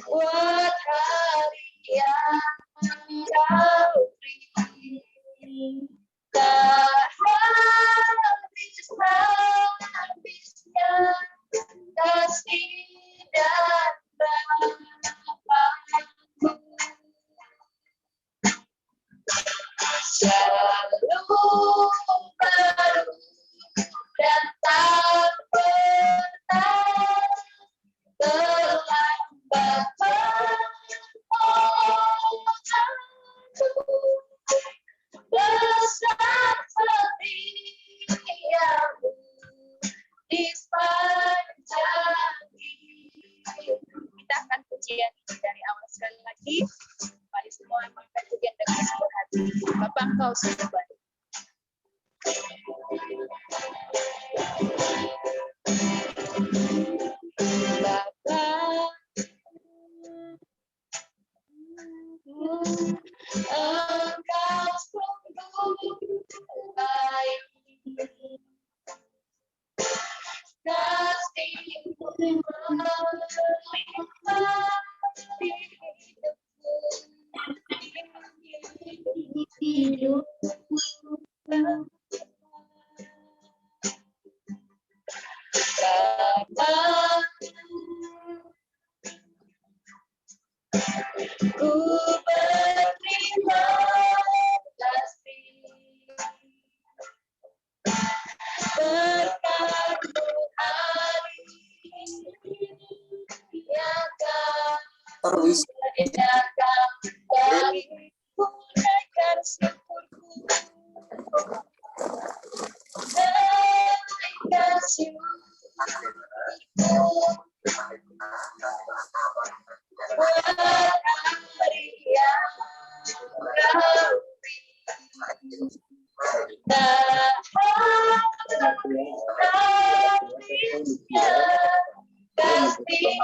Buat hari yang kau beri, tak habisnya kasih dan rahmatmu. Selalu baru dan tak pernah terlambat menolongku. Besar setiamu di sepanjang hidup. Kita akan pujian dari awal sekali lagi. Mari semua mengangkat pujian dengan sepenuh hati. Bapa, Engkau sungguh baik. Bapa, Engkau sungguh baik. Kasih-Mu melimpah hidupku. Bapa, ku berterima kasih. Berkat-Mu hari yang Kau sediakan bagiku, naikkan syukurku. Naikkan syukurku buat hari yang Kau beri. Tak habisnya kasih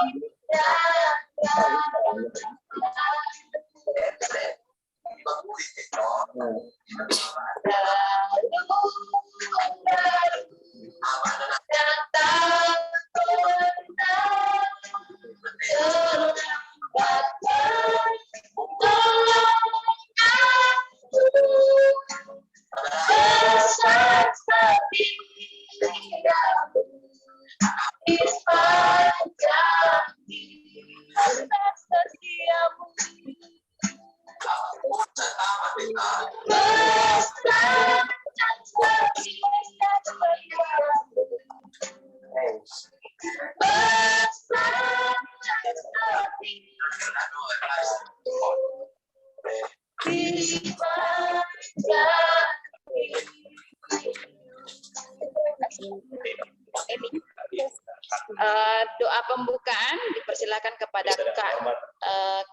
dan doa pembukaan dipersilakan kepada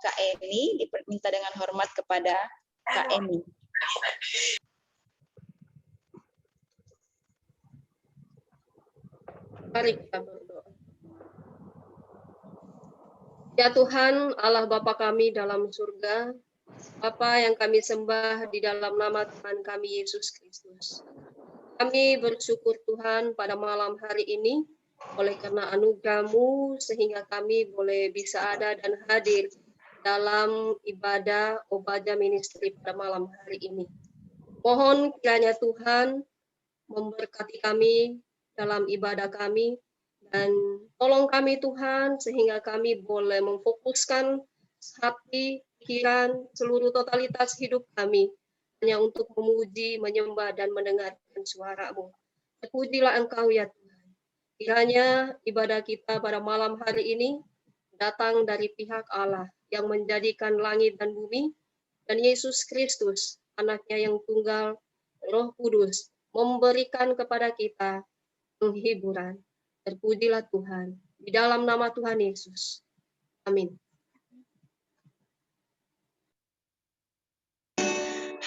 Kak Eni, diminta dengan hormat kepada Kak Eni. Mari kita berdoa. Ya Tuhan, Allah Bapa kami dalam surga, Bapa yang kami sembah di dalam nama Tuhan kami Yesus Kristus. Kami bersyukur Tuhan pada malam hari ini, oleh karena anugerah-Mu sehingga kami boleh bisa ada dan hadir dalam ibadah Obaja Ministry pada malam hari ini. Mohon kiranya Tuhan memberkati kami dalam ibadah kami, dan tolong kami Tuhan sehingga kami boleh memfokuskan hati, pikiran, seluruh totalitas hidup kami hanya untuk memuji, menyembah, dan mendengarkan suara-Mu. Terpujilah Engkau ya Tuhan. Kiranya ibadah kita pada malam hari ini datang dari pihak Allah yang menjadikan langit dan bumi, dan Yesus Kristus, anaknya yang tunggal, Roh Kudus, memberikan kepada kita penghiburan. Terpujilah Tuhan. Di dalam nama Tuhan Yesus. Amin.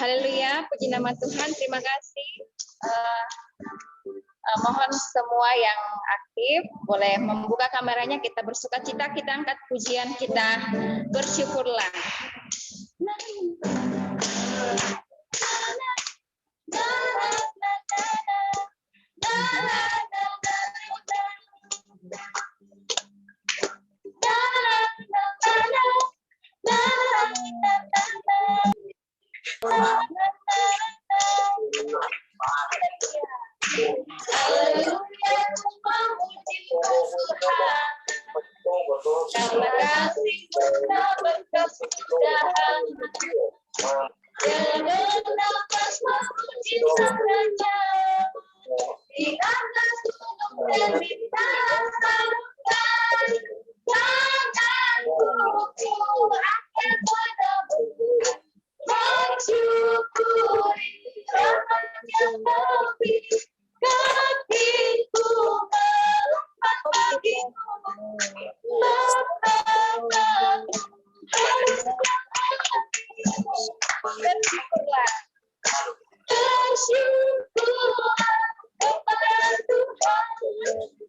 Haleluya, puji nama Tuhan. Terima kasih Mohon semua yang aktif boleh membuka kameranya, kita bersukacita, kita angkat pujian, kita bersyukurlah. Karena kasih-Mu tak berkesudahan, bernafas memuji Sang Raja, di atas gunung dan bintang samudra, tanganku akan padamu, mensyukuri rahmat yang lebih, kakiku melompat bagimu, bersyukurlah. Bersyukurlah kepada Tuhan,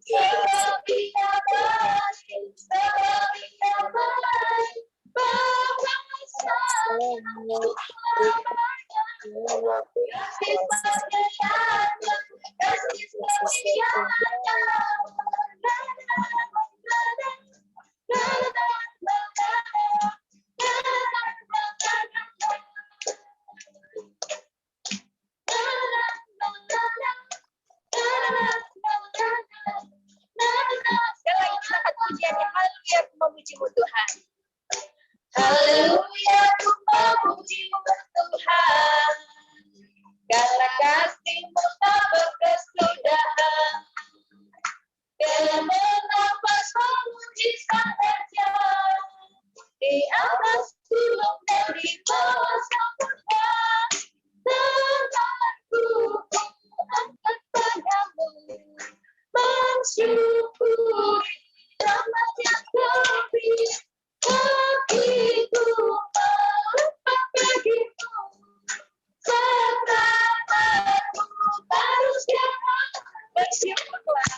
sebab Dia baik, sebab Dia baik, bahwasanya selamanya kasih setianya, kasih setianya. Sekali lagi kita akan pujiannya. Haleluya, aku memuji-Mu Tuhan. Haleluya, aku memuji-Mu Tuhan. Karena kasih-Mu tak berkesudahan. Dalam bernafas memuji Sang Raja, di atas gunung dan di bawah samudra, tanganku angkat padamu, mensyukuri rahmat yang lebih, kakiku melompat bagimu, setanganku harus jangan. Bersyukurlah.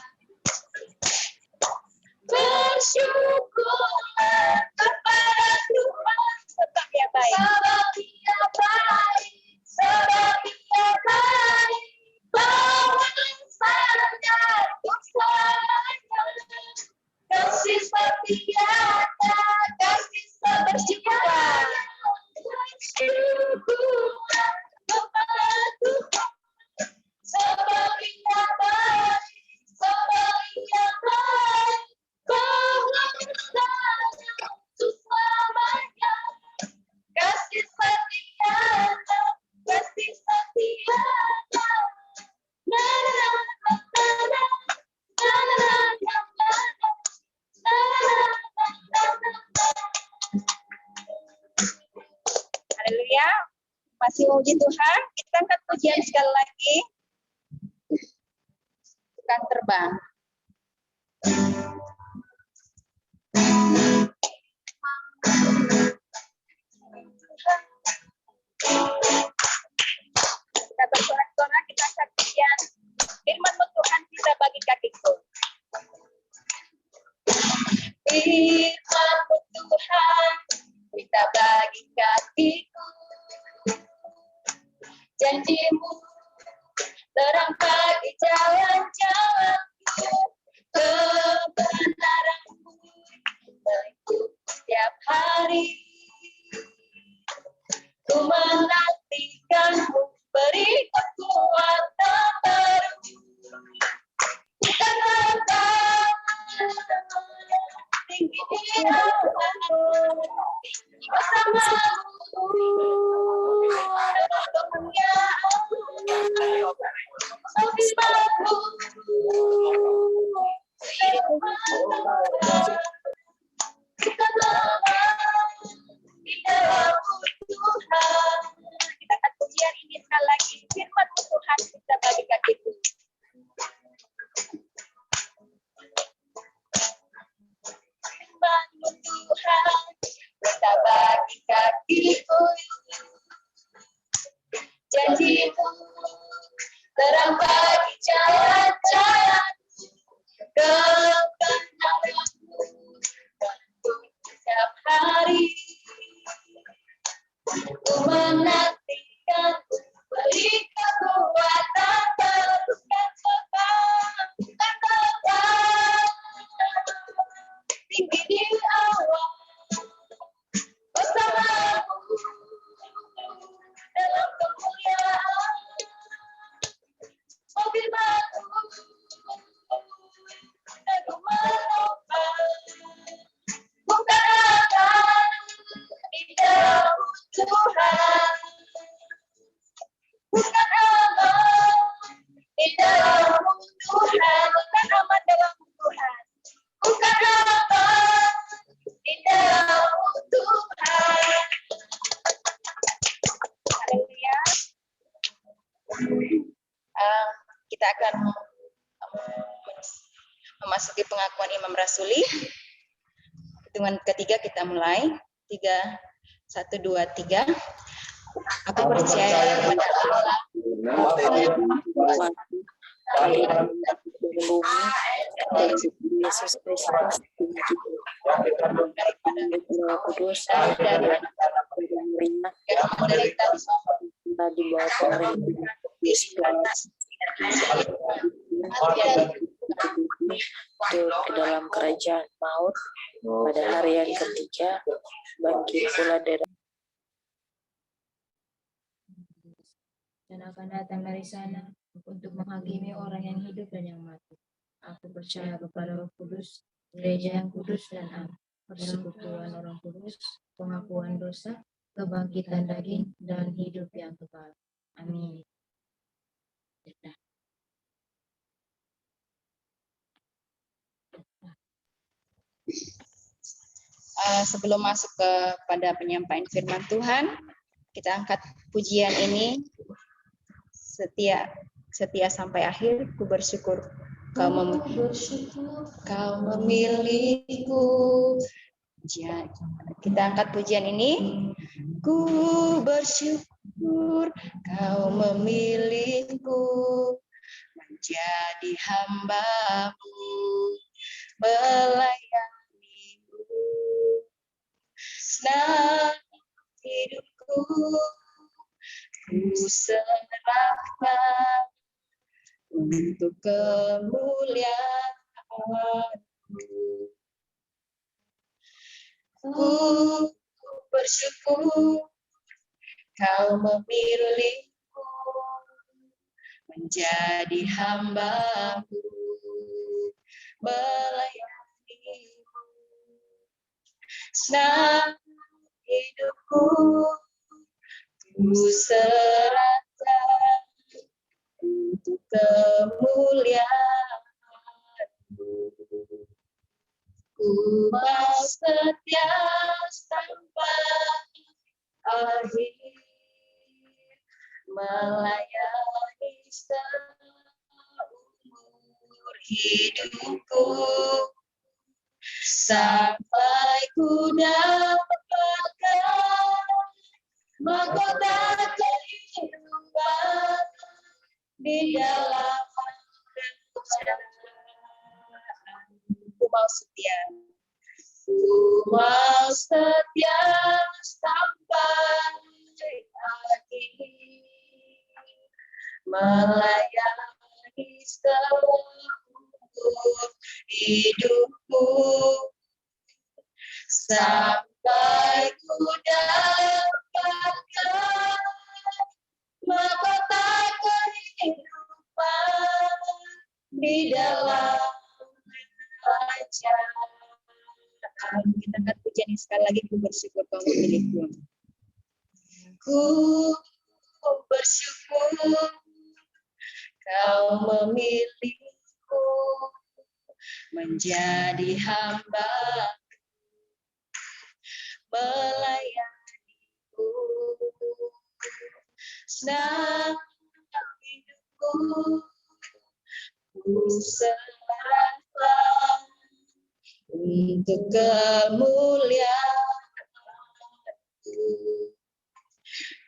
Bersyukurlah kepada Tuhan, sebab Dia baik. Sebab Dia baik, sebab Dia baik, bahwasanya untuk selamanya kasih setianya, kasih setianya. Bersyukurlah kepada Tuhan, sebab Dia baik, sebab Dia baik, bahwasanya untuk selamanya kasih setianya, kasih setianya. Na na na na na na na na na. Haleluya, masih memuji Tuhan. Kita angkat pujian sekali lagi. Tukang terbang. Kita bersorak-sorak, kita saksikan firman-Mu Tuhan kita bagi kakiku. Firman-Mu Tuhan kita bagi kakiku, janji-Mu terang bagi jalan-jalanku, kebenaran-Mu mengikuti setiap hari. Ku menantikan-Mu, beri kekuatan baru. Kita terbang tinggi di awan, bersama-Mu dalam kemuliaan. Firman-Mu kita terbang di dalam Tuhan. Kita akan pujian ini sekali lagi. Firman-Mu Tuhan kita bagi kakiku. Firman-Mu Tuhan kita bagi kakiku. hari ku menantikan, beri kekuatan teruskan terbang tinggi di awan bersamamu dalam kemuliaan. Mobil baru dan ku menopang, bukan akan di dalam Tuhan, bukan aman di dalam Tuhan, bukan aman dalam Tuhan, bukan aman di dalam Tuhan. Haleluya. Kita akan memasuki pengakuan Imam Rasuli. Hitungan ketiga kita mulai. 3, 1, 2, 3. Aku percaya kepada Allah, Yesus Kristus, Kudus, dari di bawah pemerintah ke dalam kerajaan maut pada hari yang ketiga, bangkit pula dari dan akan datang dari sana untuk menghakimi orang yang hidup dan yang mati. Aku percaya kepada Roh Kudus, gereja yang kudus dan am, persekutuan orang kudus, pengakuan dosa, kebangkitan daging, dan hidup yang kekal. Amin. Sebelum masuk kepada penyampaian firman Tuhan, kita angkat pujian ini. Setia sampai akhir, ku bersyukur kau memilihku. Kita angkat pujian ini. Ku bersyukur kau memilihku menjadi hamba-Mu, melayanimu. Senang hidupku ku serahkan untuk kemuliaan-Mu. Ku bersyukur kau memilihku menjadi hamba-Mu, melayanimu. Senang hidupku ku serahkan untuk kemuliaan-Mu. Ku mau setia sampai akhir, melayani seumur hidupku, sampai ku dapatkan mahkota kehidupan di dalam kerajaan. Ku mau setia, ku mau setia sampai akhir, melayani seumur hidupku, sampai ku dapatkan mahkota kehidupan di dalam kerajaan. Kita akan pujian ini sekali lagi. Ku bersyukur kau memilihku. Ku bersyukur kau memilihku menjadi hamba, melayanimu. Senang hidupku ku serahkan untuk kemuliaan-Mu.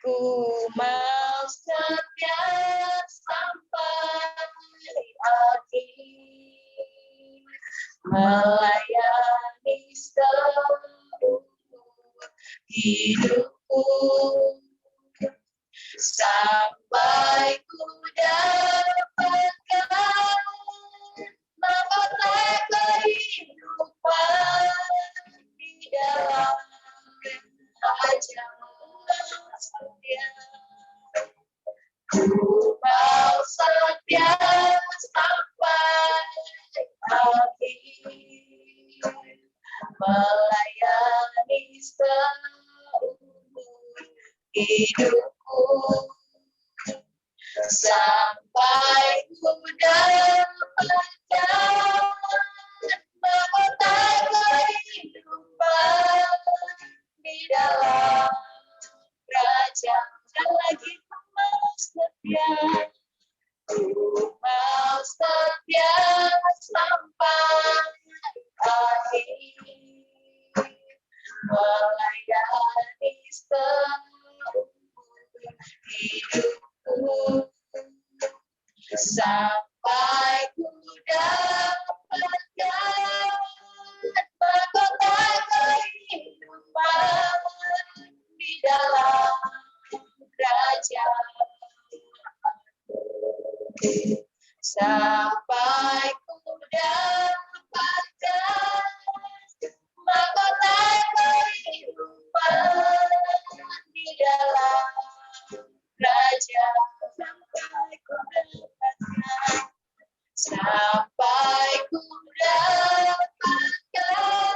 Ku mau setia sampai akhir, melayani seumur hidupku sampai ku dapatkan mahkota kehidupan di dalam kerajaan Surga. Ku mau setia sampai akhir, melayani seumur hidupku sampai ku dapatkan mahkota kehidupan di dalam kerajaan. Dan lagi ku mau setia, sampai akhir, melayani seumur hidupku sampai ku dapatkan mahkota kehidupan di dalam kerajaan. Sampai ku dapatkan mahkota kehidupan di dalam kerajaan. Sampai ku dapatkan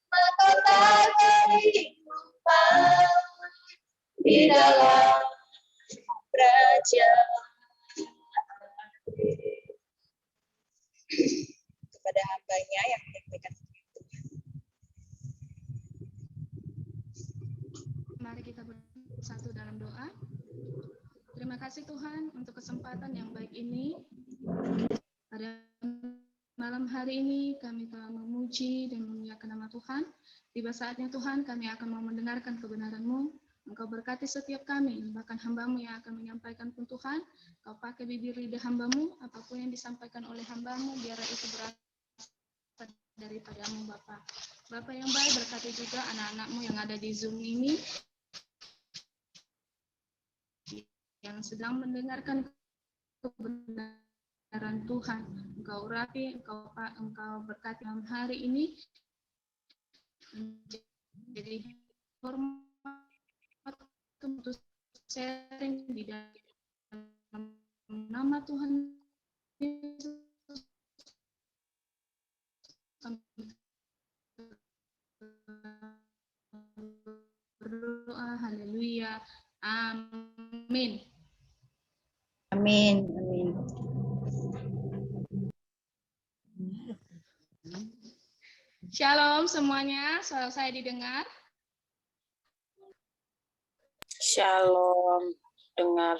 mahkota kehidupan di dalam kerajaan. Kepada hambanya yang menyampaikan. Mari kita bersatu dalam doa. Terima kasih Tuhan untuk kesempatan yang baik ini. Pada malam hari ini kami telah memuji dan memuliakan nama Tuhan. Tiba saatnya Tuhan kami akan mau mendengarkan kebenaran-Mu. Engkau berkati setiap kami, bahkan hamba-Mu yang akan menyampaikan pun Tuhan. Kau pakai bibir lidah hamba-Mu, apapun yang disampaikan oleh hamba-Mu, biarlah itu berasal daripada-Mu Bapa. Bapa yang baik, berkati juga anak-anak-Mu yang ada di Zoom ini, yang sedang mendengarkan kebenaran Tuhan. Engkau urapi, Engkau berkati dalam hari ini, menjadi hormat untuk sharing di dalam nama Tuhan Yesus. Berdoa, haleluya, amin. Amin, amin. Shalom semuanya, suara saya didengar? Shalom, dengar.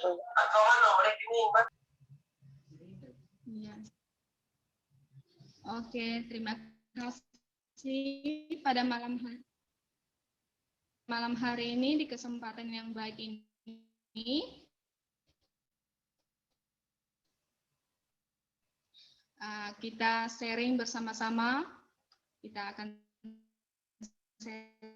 Iya. Oke, terima kasih pada malam hari ini, di kesempatan yang baik ini. Kita sharing bersama-sama. Kita akan sharing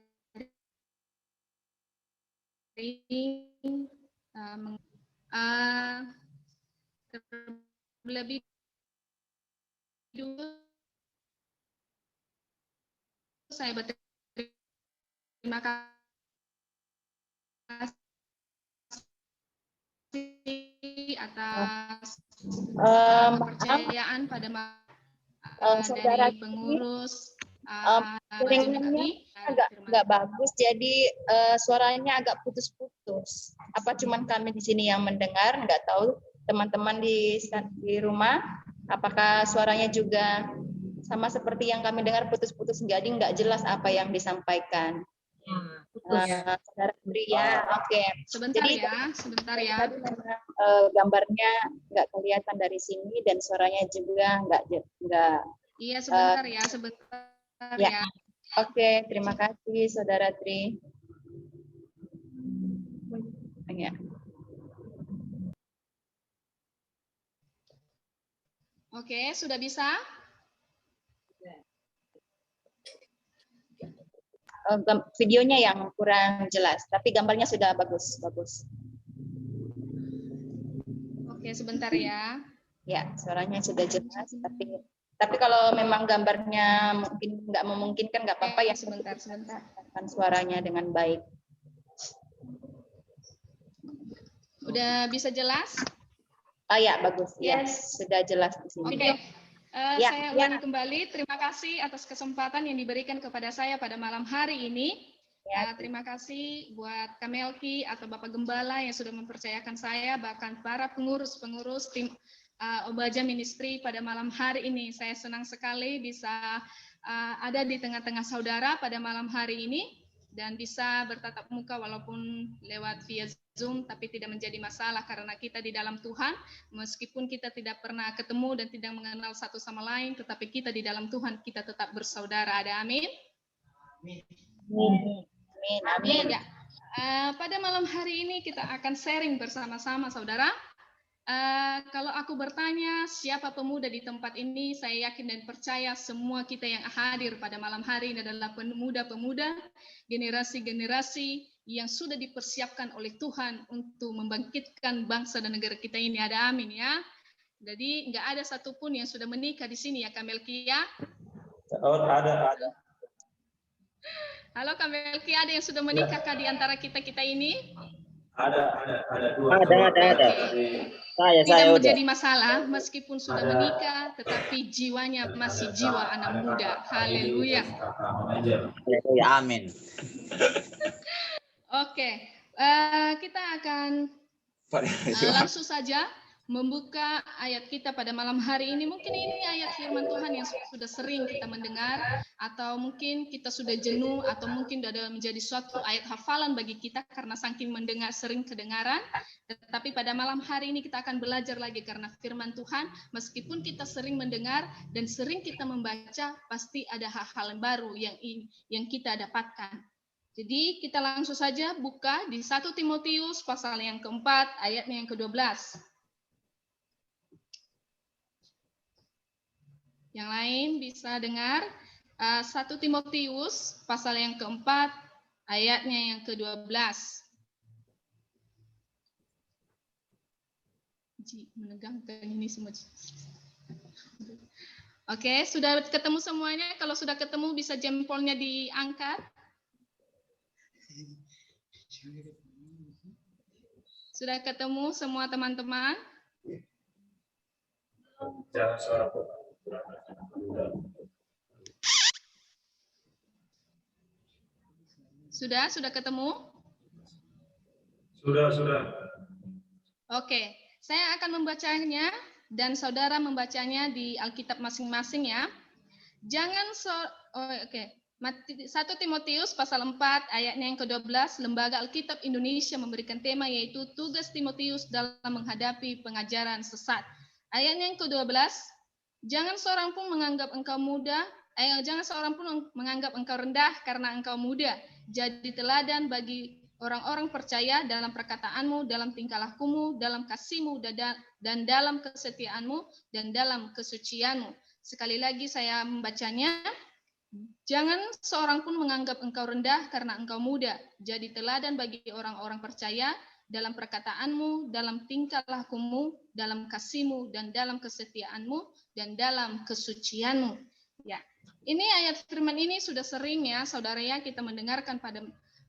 terlebih dulu saya berterima kasih atas kepercayaan pada dari pengurus Jaringannya agak bagus, jadi suaranya agak putus-putus. Apa cuman kami di sini yang mendengar? Nggak tahu teman-teman di rumah, apakah suaranya juga sama seperti yang kami dengar, putus-putus, jadi nggak jelas apa yang disampaikan. Saudara Bri ya, oke. Sebentar Jadi, sebentar ya. Tadi memang gambarnya nggak kelihatan dari sini dan suaranya juga nggak. Iya, sebentar ya, sebentar ya. Oke, terima kasih Saudara Tri. Ya. Oke, sudah bisa? videonya yang kurang jelas, tapi gambarnya sudah bagus. Oke, sebentar ya. Ya, suaranya sudah jelas, tapi kalau memang gambarnya mungkin nggak memungkinkan, nggak apa-apa ya. Sebentar. Kan suaranya dengan baik. Udah bisa jelas? Ya, bagus. Ya, sudah jelas di sini. Oke. Ya, Saya ulangi kembali, terima kasih atas kesempatan yang diberikan kepada saya pada malam hari ini. Ya. Terima kasih buat Kamelki atau Bapak Gembala yang sudah mempercayakan saya, bahkan para pengurus tim Obaja Ministry pada malam hari ini. Saya senang sekali bisa ada di tengah-tengah saudara pada malam hari ini dan bisa bertatap muka walaupun lewat via Zoom, tapi tidak menjadi masalah karena kita di dalam Tuhan, meskipun kita tidak pernah ketemu dan tidak mengenal satu sama lain, tetapi kita di dalam Tuhan, kita tetap bersaudara. Ada amin? Amin. Ya. Pada malam hari ini kita akan sharing bersama-sama, saudara. Kalau aku bertanya siapa pemuda di tempat ini, saya yakin dan percaya semua kita yang hadir pada malam hari ini adalah pemuda-pemuda, generasi-generasi yang sudah dipersiapkan oleh Tuhan untuk membangkitkan bangsa dan negara kita ini. Ada amin ya. Jadi nggak ada satupun yang sudah menikah di sini ya, Kamelki ya? Oh, ada. Halo Kamelki, ada yang sudah menikah di antara kita ini? Ada dua. Ada. Saya Tidak udah. menjadi masalah meskipun sudah menikah, tetapi jiwanya masih jiwa anak muda. Haleluya. Amin. Oke, kita akan langsung saja membuka ayat kita pada malam hari ini. Mungkin ini ayat firman Tuhan yang sudah sering kita mendengar, atau mungkin kita sudah jenuh, atau mungkin sudah menjadi suatu ayat hafalan bagi kita karena saking mendengar sering kedengaran. Tetapi pada malam hari ini kita akan belajar lagi karena firman Tuhan, meskipun kita sering mendengar dan sering kita membaca, pasti ada hal-hal yang baru yang kita dapatkan. Jadi kita langsung saja buka di 1 Timotius pasal yang keempat, ayatnya yang ke-12. Yang lain bisa dengar 1 Timotius pasal yang keempat, ayatnya yang ke-12. Menegangkan ini semua. Oke, sudah ketemu semuanya? Kalau sudah ketemu bisa jempolnya diangkat. Sudah ketemu semua teman-teman? Sudah ketemu? Sudah. Oke, saya akan membacanya dan saudara membacanya di Alkitab masing-masing ya. Jangan 1 Timotius pasal 4 ayatnya yang ke-12, Lembaga Alkitab Indonesia memberikan tema yaitu tugas Timotius dalam menghadapi pengajaran sesat. Ayatnya yang ke-12, jangan seorang pun menganggap engkau rendah karena engkau muda. Jadi teladan bagi orang-orang percaya dalam perkataanmu, dalam tingkah lakumu, dalam kasihmu, dan dalam kesetiaanmu, dan dalam kesucianmu. Sekali lagi saya membacanya. Jangan seorang pun menganggap engkau rendah karena engkau muda. Jadi teladan bagi orang-orang percaya dalam perkataanmu, dalam tingkah lakumu, dalam kasihmu, dan dalam kesetiaanmu, dan dalam kesucianmu. Ya, ini ayat firman ini sudah sering ya, saudara ya, kita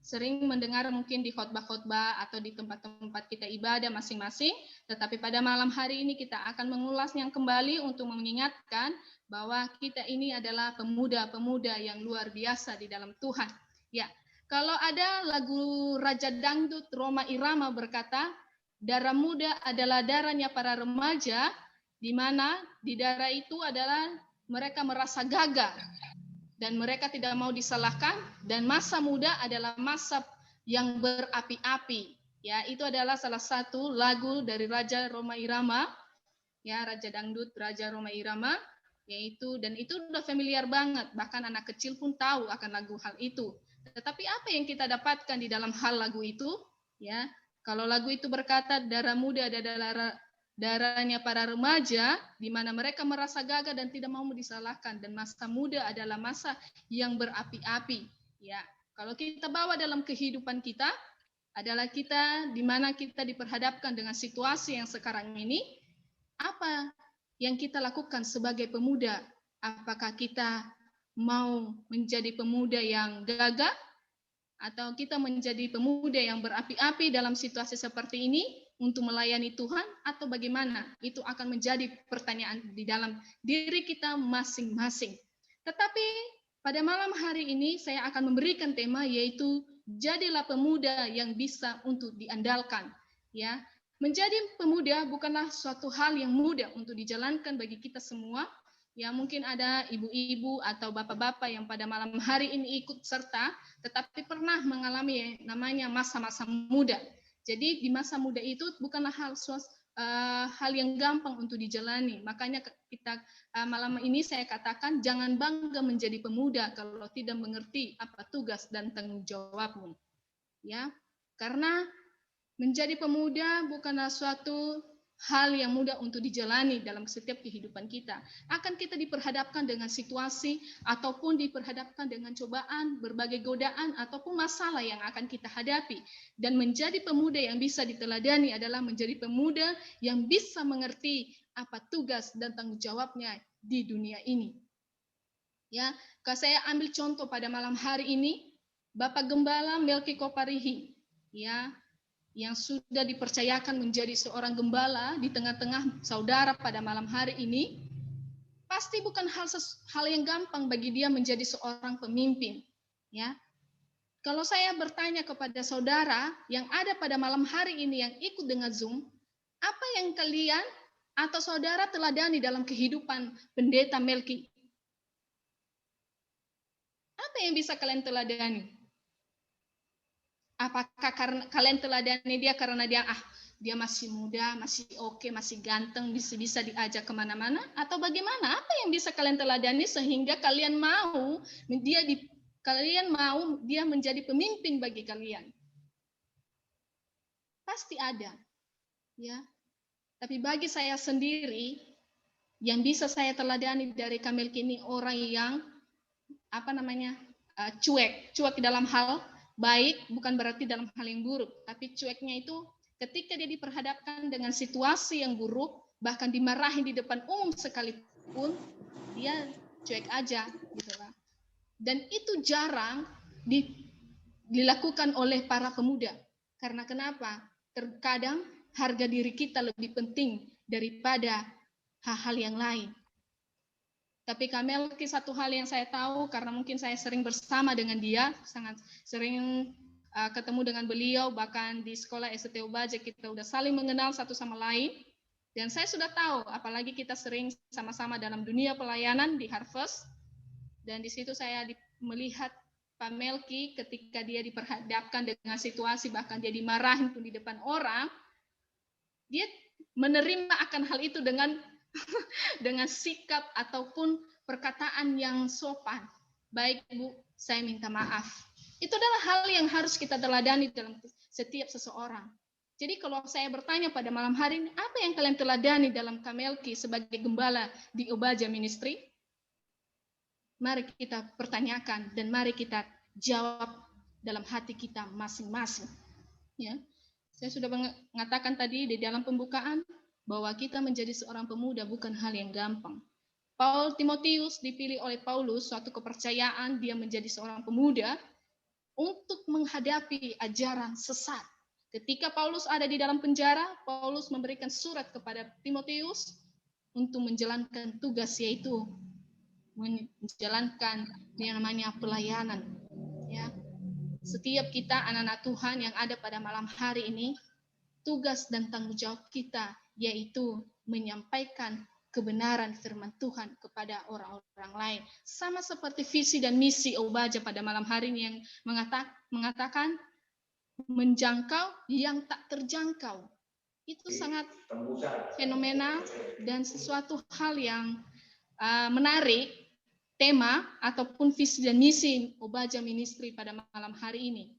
sering mendengar mungkin di khotbah-khotbah atau di tempat-tempat kita ibadah masing-masing. Tetapi pada malam hari ini kita akan mengulasnya kembali untuk mengingatkan bahwa kita ini adalah pemuda-pemuda yang luar biasa di dalam Tuhan. Ya, kalau ada lagu Raja Dangdut Rhoma Irama berkata, darah muda adalah darahnya para remaja, di mana di darah itu adalah mereka merasa gagah dan mereka tidak mau disalahkan, dan masa muda adalah masa yang berapi-api. Ya, itu adalah salah satu lagu dari Raja Rhoma Irama, ya, Raja Dangdut Raja Rhoma Irama, dan itu udah familiar banget, bahkan anak kecil pun tahu akan lagu hal itu. Tetapi apa yang kita dapatkan di dalam hal lagu itu? Ya, kalau lagu itu berkata darah muda adalah darahnya para remaja, di mana mereka merasa gagah dan tidak mau disalahkan, dan masa muda adalah masa yang berapi-api. Ya, Kalau kita bawa dalam kehidupan kita, adalah kita di mana kita diperhadapkan dengan situasi yang sekarang ini, apa yang kita lakukan sebagai pemuda? Apakah kita mau menjadi pemuda yang gagah, atau kita menjadi pemuda yang berapi-api dalam situasi seperti ini untuk melayani Tuhan, atau bagaimana? Itu akan menjadi pertanyaan di dalam diri kita masing-masing. Tetapi pada malam hari ini saya akan memberikan tema, yaitu jadilah pemuda yang bisa untuk diandalkan. Ya, menjadi pemuda bukanlah suatu hal yang mudah untuk dijalankan bagi kita semua. Ya, mungkin ada ibu-ibu atau bapak-bapak yang pada malam hari ini ikut serta, tetapi pernah mengalami yang namanya masa-masa muda. Jadi di masa muda itu bukanlah hal yang gampang untuk dijalani. Makanya kita malam ini saya katakan, jangan bangga menjadi pemuda kalau tidak mengerti apa tugas dan tanggung jawabmu. Ya, karena menjadi pemuda bukanlah suatu hal yang mudah untuk dijalani dalam setiap kehidupan kita. Akan kita diperhadapkan dengan situasi ataupun diperhadapkan dengan cobaan, berbagai godaan ataupun masalah yang akan kita hadapi. Dan menjadi pemuda yang bisa diteladani adalah menjadi pemuda yang bisa mengerti apa tugas dan tanggung jawabnya di dunia ini. Ya, kalau saya ambil contoh pada malam hari ini, Bapak Gembala Melki Koparihi, ya, yang sudah dipercayakan menjadi seorang gembala di tengah-tengah saudara pada malam hari ini, pasti bukan hal yang gampang bagi dia menjadi seorang pemimpin. Ya, kalau saya bertanya kepada saudara yang ada pada malam hari ini yang ikut dengan Zoom, apa yang kalian atau saudara teladani dalam kehidupan pendeta Melki? Apa yang bisa kalian teladani? Apakah karena kalian teladani dia karena dia masih muda, masih oke, masih ganteng, bisa diajak kemana-mana? Atau bagaimana? Apa yang bisa kalian teladani sehingga kalian mau dia menjadi pemimpin bagi kalian? Pasti ada, ya. Tapi bagi saya sendiri, yang bisa saya teladani dari Kamil kini orang yang cuek dalam hal baik, bukan berarti dalam hal yang buruk, tapi cueknya itu ketika dia diperhadapkan dengan situasi yang buruk, bahkan dimarahin di depan umum sekalipun, dia cuek aja, gitu lah. Dan itu jarang dilakukan oleh para pemuda. Karena kenapa? Terkadang harga diri kita lebih penting daripada hal-hal yang lain. Tapi Kamelki, satu hal yang saya tahu, karena mungkin saya sering bersama dengan dia, sangat sering ketemu dengan beliau, bahkan di sekolah ST Obaja kita udah saling mengenal satu sama lain. Dan saya sudah tahu, apalagi kita sering sama-sama dalam dunia pelayanan di Harvest. Dan di situ saya melihat Pak Melki ketika dia diperhadapkan dengan situasi, bahkan dia dimarahin pun di depan orang, dia menerima akan hal itu dengan sikap ataupun perkataan yang sopan. Baik Bu, saya minta maaf. Itu adalah hal yang harus kita teladani dalam setiap seseorang. Jadi kalau saya bertanya pada malam hari ini, apa yang kalian teladani dalam Kamelki sebagai gembala di Obaja Ministry? Mari kita pertanyakan dan mari kita jawab dalam hati kita masing-masing. Ya, saya sudah mengatakan tadi di dalam pembukaan bahwa kita menjadi seorang pemuda bukan hal yang gampang. Paul Timotius dipilih oleh Paulus, suatu kepercayaan dia menjadi seorang pemuda untuk menghadapi ajaran sesat. Ketika Paulus ada di dalam penjara, Paulus memberikan surat kepada Timotius untuk menjalankan tugas, yaitu menjalankan yang namanya pelayanan. Ya, setiap kita anak-anak Tuhan yang ada pada malam hari ini, tugas dan tanggung jawab kita yaitu menyampaikan kebenaran firman Tuhan kepada orang-orang lain. Sama seperti visi dan misi Obaja pada malam hari ini yang mengatakan menjangkau yang tak terjangkau. Itu sangat fenomenal dan sesuatu hal yang menarik, tema ataupun visi dan misi Obaja Ministry pada malam hari ini.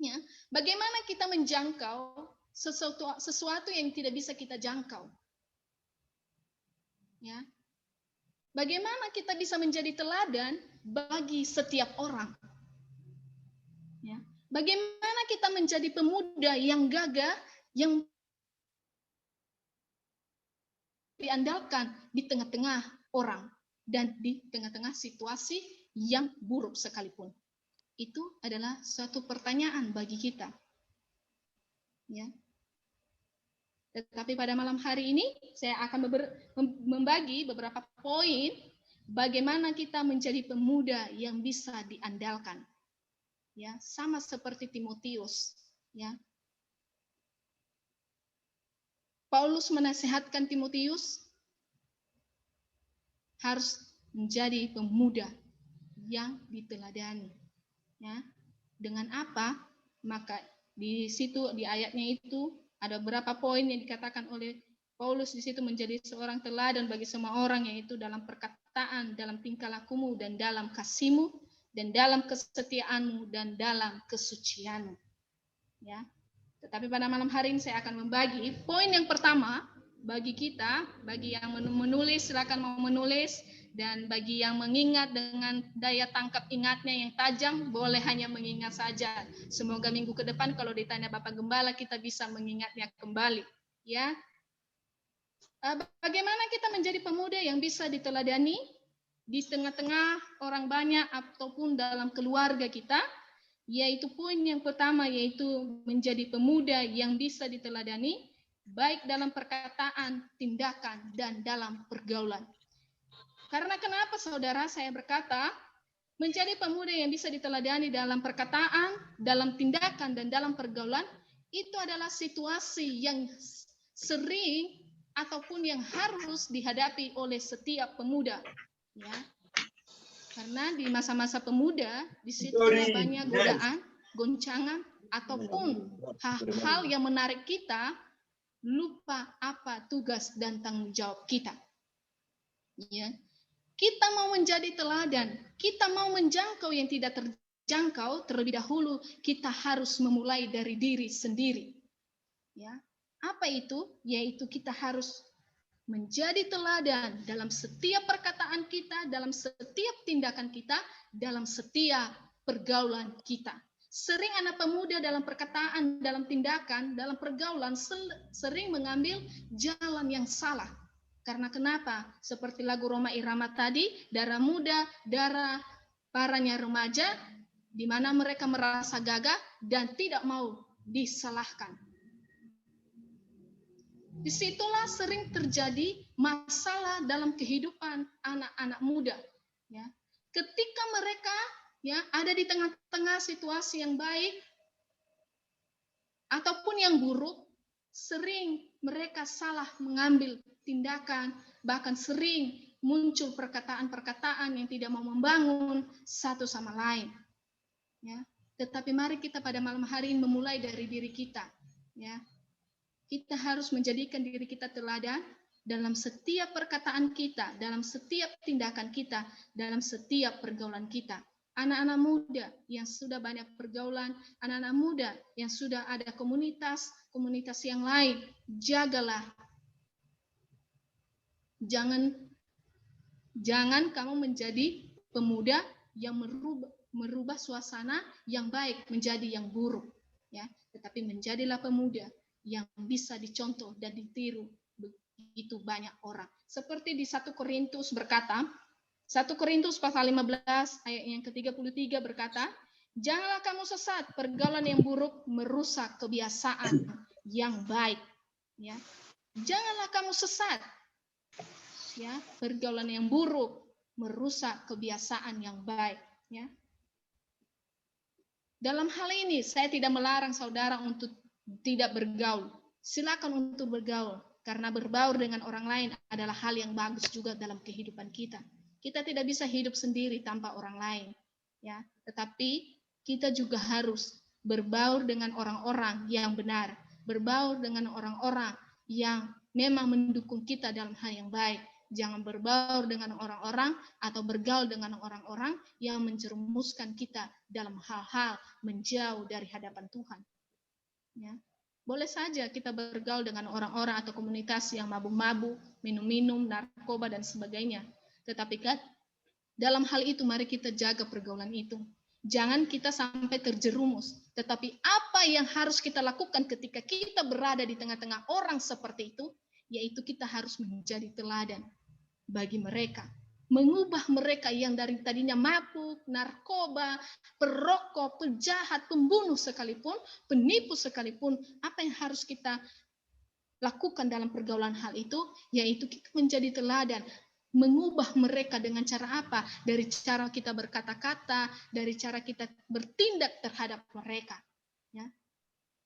Ya, bagaimana kita menjangkau sesuatu yang tidak bisa kita jangkau. Ya. Bagaimana kita bisa menjadi teladan bagi setiap orang. Ya. Bagaimana kita menjadi pemuda yang gagah, yang diandalkan di tengah-tengah orang dan di tengah-tengah situasi yang buruk sekalipun. Itu adalah suatu pertanyaan bagi kita. Ya. Tetapi pada malam hari ini saya akan membagi beberapa poin bagaimana kita menjadi pemuda yang bisa diandalkan. Ya, sama seperti Timotius, ya. Paulus menasihatkan Timotius harus menjadi pemuda yang diteladani. Ya. Dengan apa? Maka di situ di ayatnya itu ada beberapa poin yang dikatakan oleh Paulus di situ menjadi seorang teladan bagi semua orang, yaitu dalam perkataan, dalam tingkah lakumu, dan dalam kasihmu, dan dalam kesetiaanmu, dan dalam kesucianmu. Ya. Tetapi pada malam hari ini saya akan membagi poin yang pertama bagi kita, bagi yang menulis silakan mau menulis, dan bagi yang mengingat dengan daya tangkap ingatnya yang tajam boleh hanya mengingat saja. Semoga minggu ke depan kalau ditanya Bapak Gembala kita bisa mengingatnya kembali. Ya. Bagaimana kita menjadi pemuda yang bisa diteladani di tengah-tengah orang banyak ataupun dalam keluarga kita? Yaitu poin yang pertama, yaitu menjadi pemuda yang bisa diteladani baik dalam perkataan, tindakan, dan dalam pergaulan. Karena kenapa saudara saya berkata menjadi pemuda yang bisa diteladani dalam perkataan, dalam tindakan, dan dalam pergaulan itu adalah situasi yang sering ataupun yang harus dihadapi oleh setiap pemuda, ya. Karena di masa-masa pemuda, di situ banyak godaan, goncangan, ataupun hal-hal yang menarik kita lupa apa tugas dan tanggung jawab kita. Ya. Kita mau menjadi teladan, kita mau menjangkau yang tidak terjangkau, terlebih dahulu kita harus memulai dari diri sendiri. Ya. Apa itu? Yaitu kita harus menjadi teladan dalam setiap perkataan kita, dalam setiap tindakan kita, dalam setiap pergaulan kita. Sering anak pemuda dalam perkataan, dalam tindakan, dalam pergaulan sering mengambil jalan yang salah. Karena kenapa? Seperti lagu Roma Irama tadi, darah muda, darah parahnya remaja, di mana mereka merasa gagah dan tidak mau disalahkan. Disitulah sering terjadi masalah dalam kehidupan anak-anak muda. Ya. Ketika mereka ya ada di tengah-tengah situasi yang baik ataupun yang buruk, sering mereka salah mengambil tindakan, bahkan sering muncul perkataan-perkataan yang tidak mau membangun satu sama lain. Ya. Tetapi mari kita pada malam hari ini memulai dari diri kita. Ya. Kita harus menjadikan diri kita teladan dalam setiap perkataan kita, dalam setiap tindakan kita, dalam setiap pergaulan kita. Anak-anak muda yang sudah banyak pergaulan, anak-anak muda yang sudah ada komunitas yang lain, jagalah. Jangan kamu menjadi pemuda yang merubah suasana yang baik menjadi yang buruk, ya. Tetapi menjadilah pemuda yang bisa dicontoh dan ditiru begitu banyak orang. Seperti di 1 Korintus berkata, 1 Korintus pasal 15 ayat yang ke-33 berkata, janganlah kamu sesat, pergaulan yang buruk merusak kebiasaan yang baik. Ya. Janganlah kamu sesat. Ya, pergaulan yang buruk merusak kebiasaan yang baik. Ya. Dalam hal ini saya tidak melarang saudara untuk tidak bergaul. Silakan untuk bergaul, karena berbaur dengan orang lain adalah hal yang bagus juga dalam kehidupan kita. Kita tidak bisa hidup sendiri tanpa orang lain, ya. Tetapi kita juga harus berbaur dengan orang-orang yang benar, berbaur dengan orang-orang yang memang mendukung kita dalam hal yang baik. Jangan berbaur dengan orang-orang atau bergaul dengan orang-orang yang menjerumuskan kita dalam hal-hal menjauh dari hadapan Tuhan. Ya. Boleh saja kita bergaul dengan orang-orang atau komunitas yang mabuk-mabuk, minum-minum, narkoba, dan sebagainya. Tetapi kan, dalam hal itu mari kita jaga pergaulan itu. Jangan kita sampai terjerumus. Tetapi apa yang harus kita lakukan ketika kita berada di tengah-tengah orang seperti itu, yaitu kita harus menjadi teladan bagi mereka. Mengubah mereka yang dari tadinya mabuk, narkoba, perokok, penjahat, pembunuh sekalipun, penipu sekalipun, apa yang harus kita lakukan dalam pergaulan hal itu, yaitu kita menjadi teladan. Mengubah mereka dengan cara apa? Dari cara kita berkata-kata, dari cara kita bertindak terhadap mereka. Ya.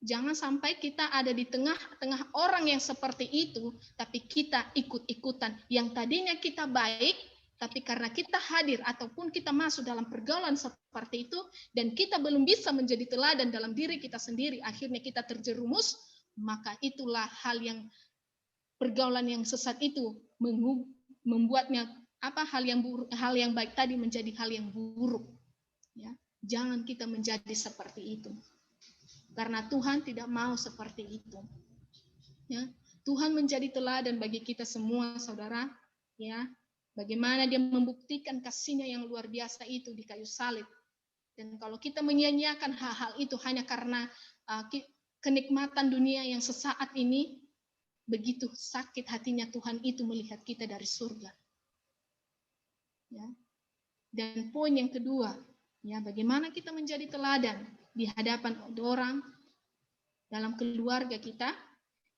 Jangan sampai kita ada di tengah-tengah orang yang seperti itu, tapi kita ikut-ikutan. Yang tadinya kita baik, tapi karena kita hadir ataupun kita masuk dalam pergaulan seperti itu, dan kita belum bisa menjadi teladan dalam diri kita sendiri, akhirnya kita terjerumus, maka itulah pergaulan yang sesat itu membuatnya hal yang baik tadi menjadi hal yang buruk. Ya, jangan kita menjadi seperti itu. Karena Tuhan tidak mau seperti itu. Ya, Tuhan menjadi teladan bagi kita semua, saudara. Ya, bagaimana Dia membuktikan kasih-Nya yang luar biasa itu di kayu salib. Dan kalau kita menyia-nyiakan hal-hal itu hanya karena kenikmatan dunia yang sesaat ini, begitu sakit hatinya Tuhan itu melihat kita dari surga. Ya. Dan poin yang kedua, ya, bagaimana kita menjadi teladan di hadapan orang dalam keluarga kita,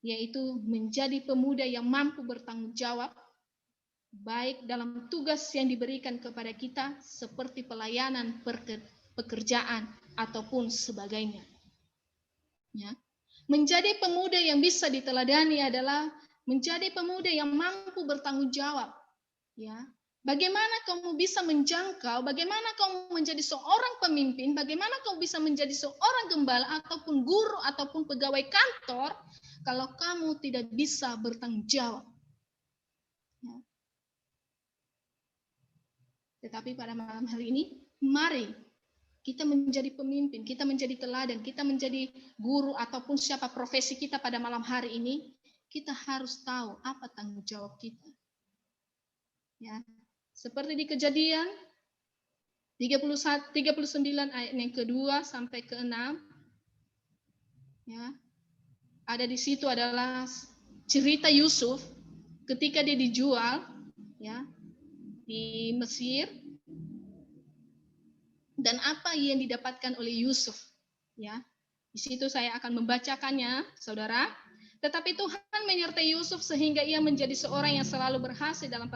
yaitu menjadi pemuda yang mampu bertanggung jawab, baik dalam tugas yang diberikan kepada kita, seperti pelayanan, pekerjaan, ataupun sebagainya. Ya. Menjadi pemuda yang bisa diteladani adalah menjadi pemuda yang mampu bertanggung jawab. Ya. Bagaimana kamu bisa menjangkau, bagaimana kamu menjadi seorang pemimpin, bagaimana kamu bisa menjadi seorang gembala ataupun guru ataupun pegawai kantor kalau kamu tidak bisa bertanggung jawab. Ya. Tetapi pada malam hari ini, mari kita menjadi pemimpin, kita menjadi teladan, kita menjadi guru ataupun siapa profesi kita pada malam hari ini, kita harus tahu apa tanggung jawab kita. Ya. Seperti di Kejadian 39 ayat yang kedua sampai ke-6. Ya. Ada di situ adalah cerita Yusuf ketika dia dijual, ya, di Mesir. Dan apa yang didapatkan oleh Yusuf, ya. Di situ saya akan membacakannya, saudara. Tetapi Tuhan menyertai Yusuf sehingga ia menjadi seorang yang selalu berhasil dalam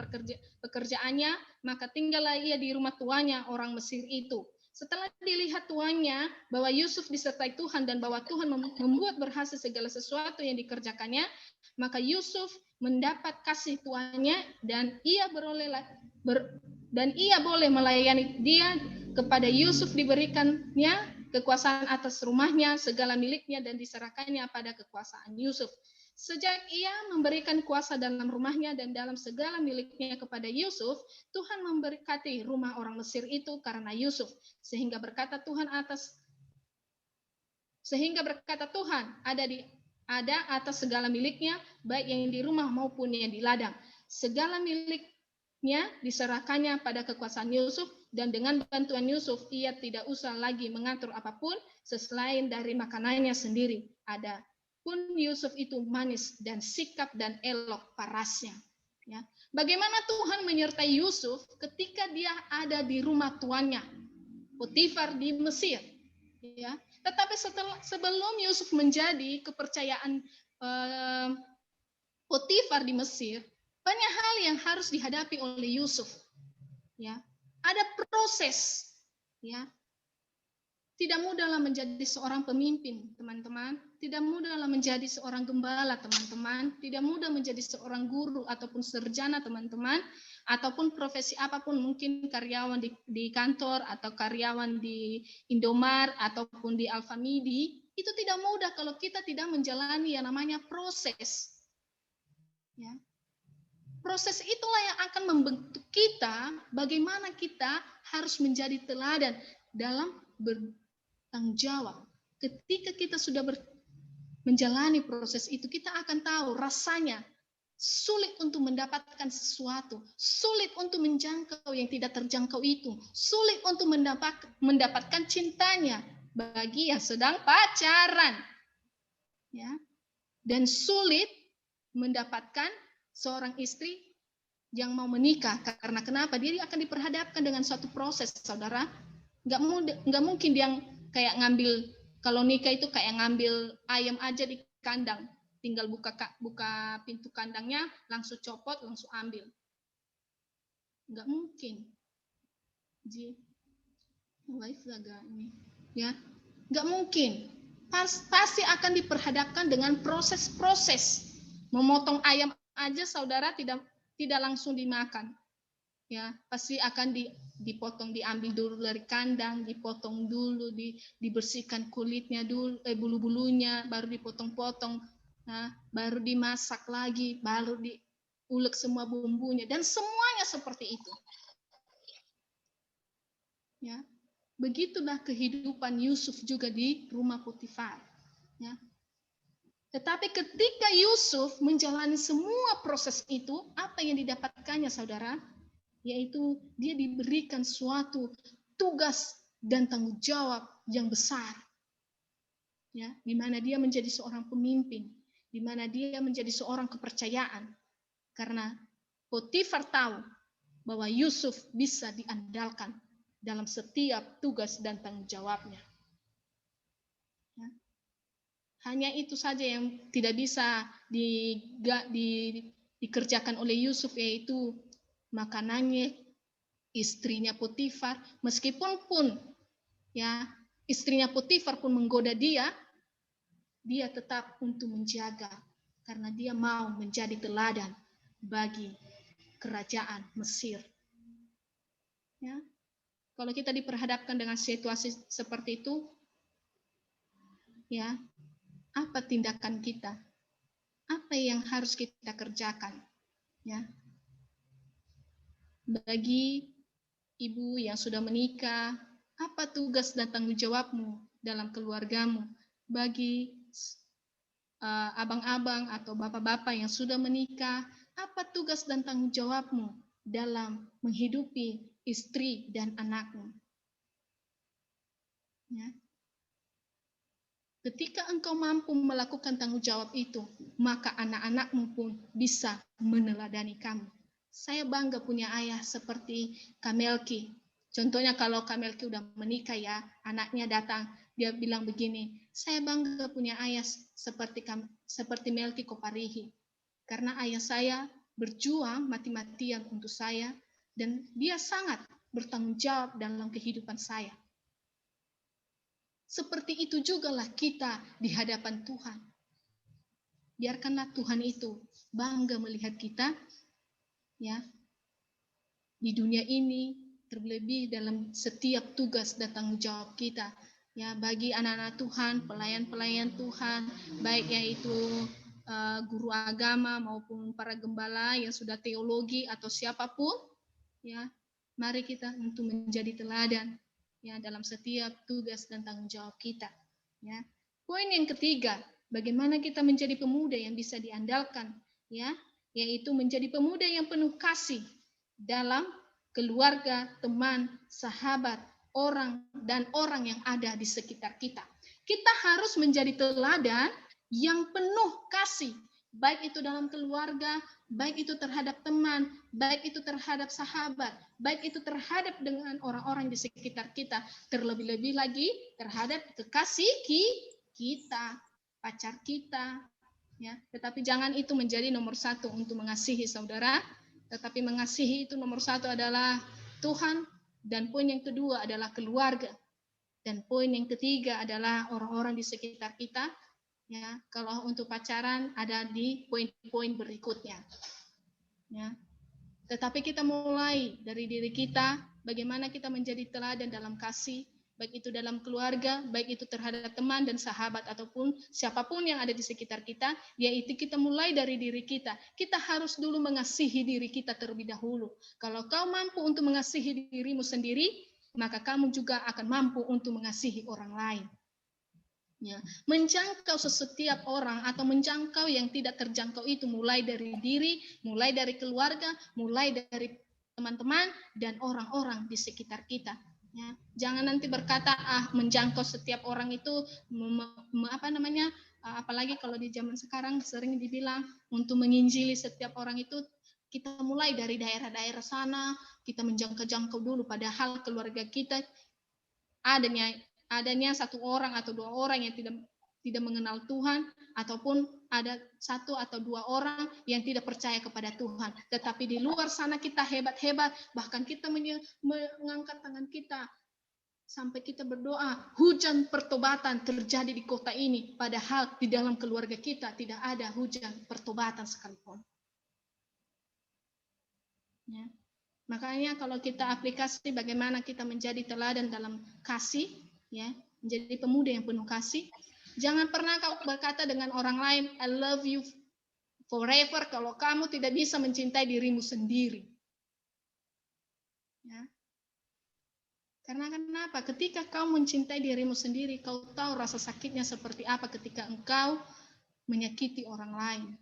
pekerjaannya, maka tinggallah ia di rumah tuannya, orang Mesir itu. Setelah dilihat tuannya bahwa Yusuf disertai Tuhan dan bahwa Tuhan membuat berhasil segala sesuatu yang dikerjakannya, maka Yusuf mendapat kasih tuannya dan ia boleh melayani dia. Kepada Yusuf diberikannya kekuasaan atas rumahnya, segala miliknya, dan diserahkannya pada kekuasaan Yusuf. Sejak ia memberikan kuasa dalam rumahnya dan dalam segala miliknya kepada Yusuf, Tuhan memberkati rumah orang Mesir itu karena Yusuf. Sehingga berkata Tuhan ada atas segala miliknya, baik yang di rumah maupun yang di ladang. Segala miliknya diserahkannya pada kekuasaan Yusuf, dan dengan bantuan Yusuf ia tidak usah lagi mengatur apapun selain dari makanannya sendiri. Adapun Yusuf itu manis dan sikap dan elok parasnya. Ya. Bagaimana Tuhan menyertai Yusuf ketika dia ada di rumah tuannya, Potifar di Mesir. Ya. Tetapi sebelum Yusuf menjadi kepercayaan Potifar di Mesir, banyak hal yang harus dihadapi oleh Yusuf. Ya. Ada proses, ya. Tidak mudahlah menjadi seorang pemimpin, teman-teman. Tidak mudahlah menjadi seorang gembala, teman-teman. Tidak mudah menjadi seorang guru ataupun sarjana, teman-teman. Ataupun profesi apapun, mungkin karyawan di kantor atau karyawan di Indomaret ataupun di Alfamidi. Itu tidak mudah kalau kita tidak menjalani yang namanya proses. Ya. Proses itulah yang akan membentuk kita bagaimana kita harus menjadi teladan dalam bertanggung jawab. Ketika kita sudah menjalani proses itu, kita akan tahu rasanya sulit untuk mendapatkan sesuatu, sulit untuk menjangkau yang tidak terjangkau itu, sulit untuk mendapatkan cintanya bagi yang sedang pacaran, ya, dan sulit mendapatkan seorang istri yang mau menikah. Karena kenapa? Dia akan diperhadapkan dengan suatu proses, saudara. Nggak mungkin dia kayak ngambil, kalau nikah itu kayak ngambil ayam aja di kandang. Tinggal buka pintu kandangnya, langsung copot, langsung ambil. Nggak mungkin. Ya, nggak mungkin. Pasti akan diperhadapkan dengan proses-proses. Memotong ayam aja, saudara, tidak langsung dimakan. Ya, pasti akan dipotong, diambil dulu dari kandang, dipotong dulu, dibersihkan kulitnya dulu, bulu-bulunya, baru dipotong-potong. Nah, baru dimasak lagi, baru diulek semua bumbunya, dan semuanya seperti itu. Ya, begitulah kehidupan Yusuf juga di rumah Potifar. Ya. Tetapi ketika Yusuf menjalani semua proses itu, apa yang didapatkannya, saudara? Yaitu dia diberikan suatu tugas dan tanggung jawab yang besar. Ya, di mana dia menjadi seorang pemimpin, di mana dia menjadi seorang kepercayaan. Karena Potifar tahu bahwa Yusuf bisa diandalkan dalam setiap tugas dan tanggung jawabnya. Ya. Hanya itu saja yang tidak bisa dikerjakan oleh Yusuf, yaitu makanannya, istrinya Potifar. Meskipun ya istrinya Potifar pun menggoda dia tetap untuk menjaga, karena dia mau menjadi teladan bagi kerajaan Mesir. Ya. Kalau kita diperhadapkan dengan situasi seperti itu, ya, apa tindakan kita? Apa yang harus kita kerjakan? Ya. Bagi ibu yang sudah menikah, apa tugas dan tanggung jawabmu dalam keluargamu? Bagi abang-abang atau bapak-bapak yang sudah menikah, apa tugas dan tanggung jawabmu dalam menghidupi istri dan anakmu? Ya. Ketika engkau mampu melakukan tanggung jawab itu, maka anak-anakmu pun bisa meneladani kamu. Saya bangga punya ayah seperti Kamelki. Contohnya kalau Kamelki udah menikah, ya, anaknya datang, dia bilang begini, saya bangga punya ayah seperti Melki Koparihi. Karena ayah saya berjuang mati-matian untuk saya, dan dia sangat bertanggung jawab dalam kehidupan saya. Seperti itu jugalah kita di hadapan Tuhan. Biarkanlah Tuhan itu bangga melihat kita, ya, di dunia ini, terlebih dalam setiap tugas dan tanggung jawab kita, ya, bagi anak-anak Tuhan, pelayan-pelayan Tuhan, baik yaitu guru agama maupun para gembala yang sudah teologi atau siapapun, ya, mari kita untuk menjadi teladan, ya, dalam setiap tugas dan tanggung jawab kita, ya. Poin yang ketiga, bagaimana kita menjadi pemuda yang bisa diandalkan, ya, yaitu menjadi pemuda yang penuh kasih dalam keluarga, teman, sahabat, orang yang ada di sekitar kita. Kita harus menjadi teladan yang penuh kasih, baik itu dalam keluarga, baik itu terhadap teman, baik itu terhadap sahabat, baik itu terhadap dengan orang-orang di sekitar kita, terlebih-lebih lagi terhadap kekasih kita, pacar kita, ya. Tetapi jangan itu menjadi nomor satu untuk mengasihi, saudara. Tetapi mengasihi itu nomor satu adalah Tuhan, dan poin yang kedua adalah keluarga, dan poin yang ketiga adalah orang-orang di sekitar kita. Ya, kalau untuk pacaran ada di poin-poin berikutnya. Ya. Tetapi kita mulai dari diri kita, bagaimana kita menjadi teladan dalam kasih, baik itu dalam keluarga, baik itu terhadap teman dan sahabat ataupun siapapun yang ada di sekitar kita, yaitu kita mulai dari diri kita. Kita harus dulu mengasihi diri kita terlebih dahulu. Kalau kau mampu untuk mengasihi dirimu sendiri, maka kamu juga akan mampu untuk mengasihi orang lain. Ya, menjangkau setiap orang atau menjangkau yang tidak terjangkau itu mulai dari diri, mulai dari keluarga, mulai dari teman-teman dan orang-orang di sekitar kita. Ya, jangan nanti berkata menjangkau setiap orang itu apalagi kalau di zaman sekarang sering dibilang untuk menginjili setiap orang itu kita mulai dari daerah-daerah sana, kita menjangkau dulu, padahal keluarga kita adanya satu orang atau dua orang yang tidak mengenal Tuhan, ataupun ada satu atau dua orang yang tidak percaya kepada Tuhan. Tetapi di luar sana kita hebat-hebat, bahkan kita mengangkat tangan kita sampai kita berdoa, hujan pertobatan terjadi di kota ini, padahal di dalam keluarga kita tidak ada hujan pertobatan sekalipun. Ya. Makanya kalau kita aplikasi bagaimana kita menjadi teladan dalam kasih, ya, menjadi pemuda yang penuh kasih. Jangan pernah kau berkata dengan orang lain, I love you forever, kalau kamu tidak bisa mencintai dirimu sendiri. Ya. Karena kenapa? Ketika kau mencintai dirimu sendiri, kau tahu rasa sakitnya seperti apa ketika engkau menyakiti orang lain.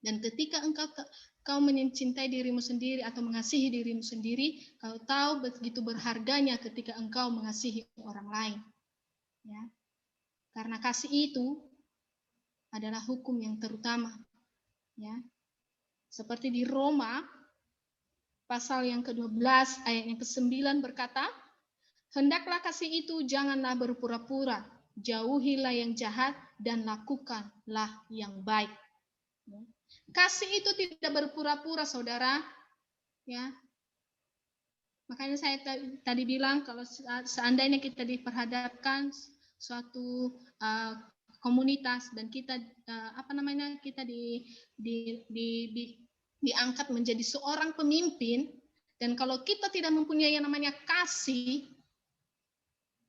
Dan ketika kau mencintai dirimu sendiri atau mengasihi dirimu sendiri, kau tahu begitu berharganya ketika engkau mengasihi orang lain. Ya. Karena kasih itu adalah hukum yang terutama. Ya. Seperti di Roma, pasal yang ke-12, ayat yang ke-9 berkata, hendaklah kasih itu janganlah berpura-pura, jauhilah yang jahat dan lakukanlah yang baik. Ya. Kasih itu tidak berpura-pura, saudara. Ya. Makanya saya tadi bilang kalau seandainya kita diperhadapkan suatu komunitas dan kita kita diangkat menjadi seorang pemimpin, dan kalau kita tidak mempunyai yang namanya kasih,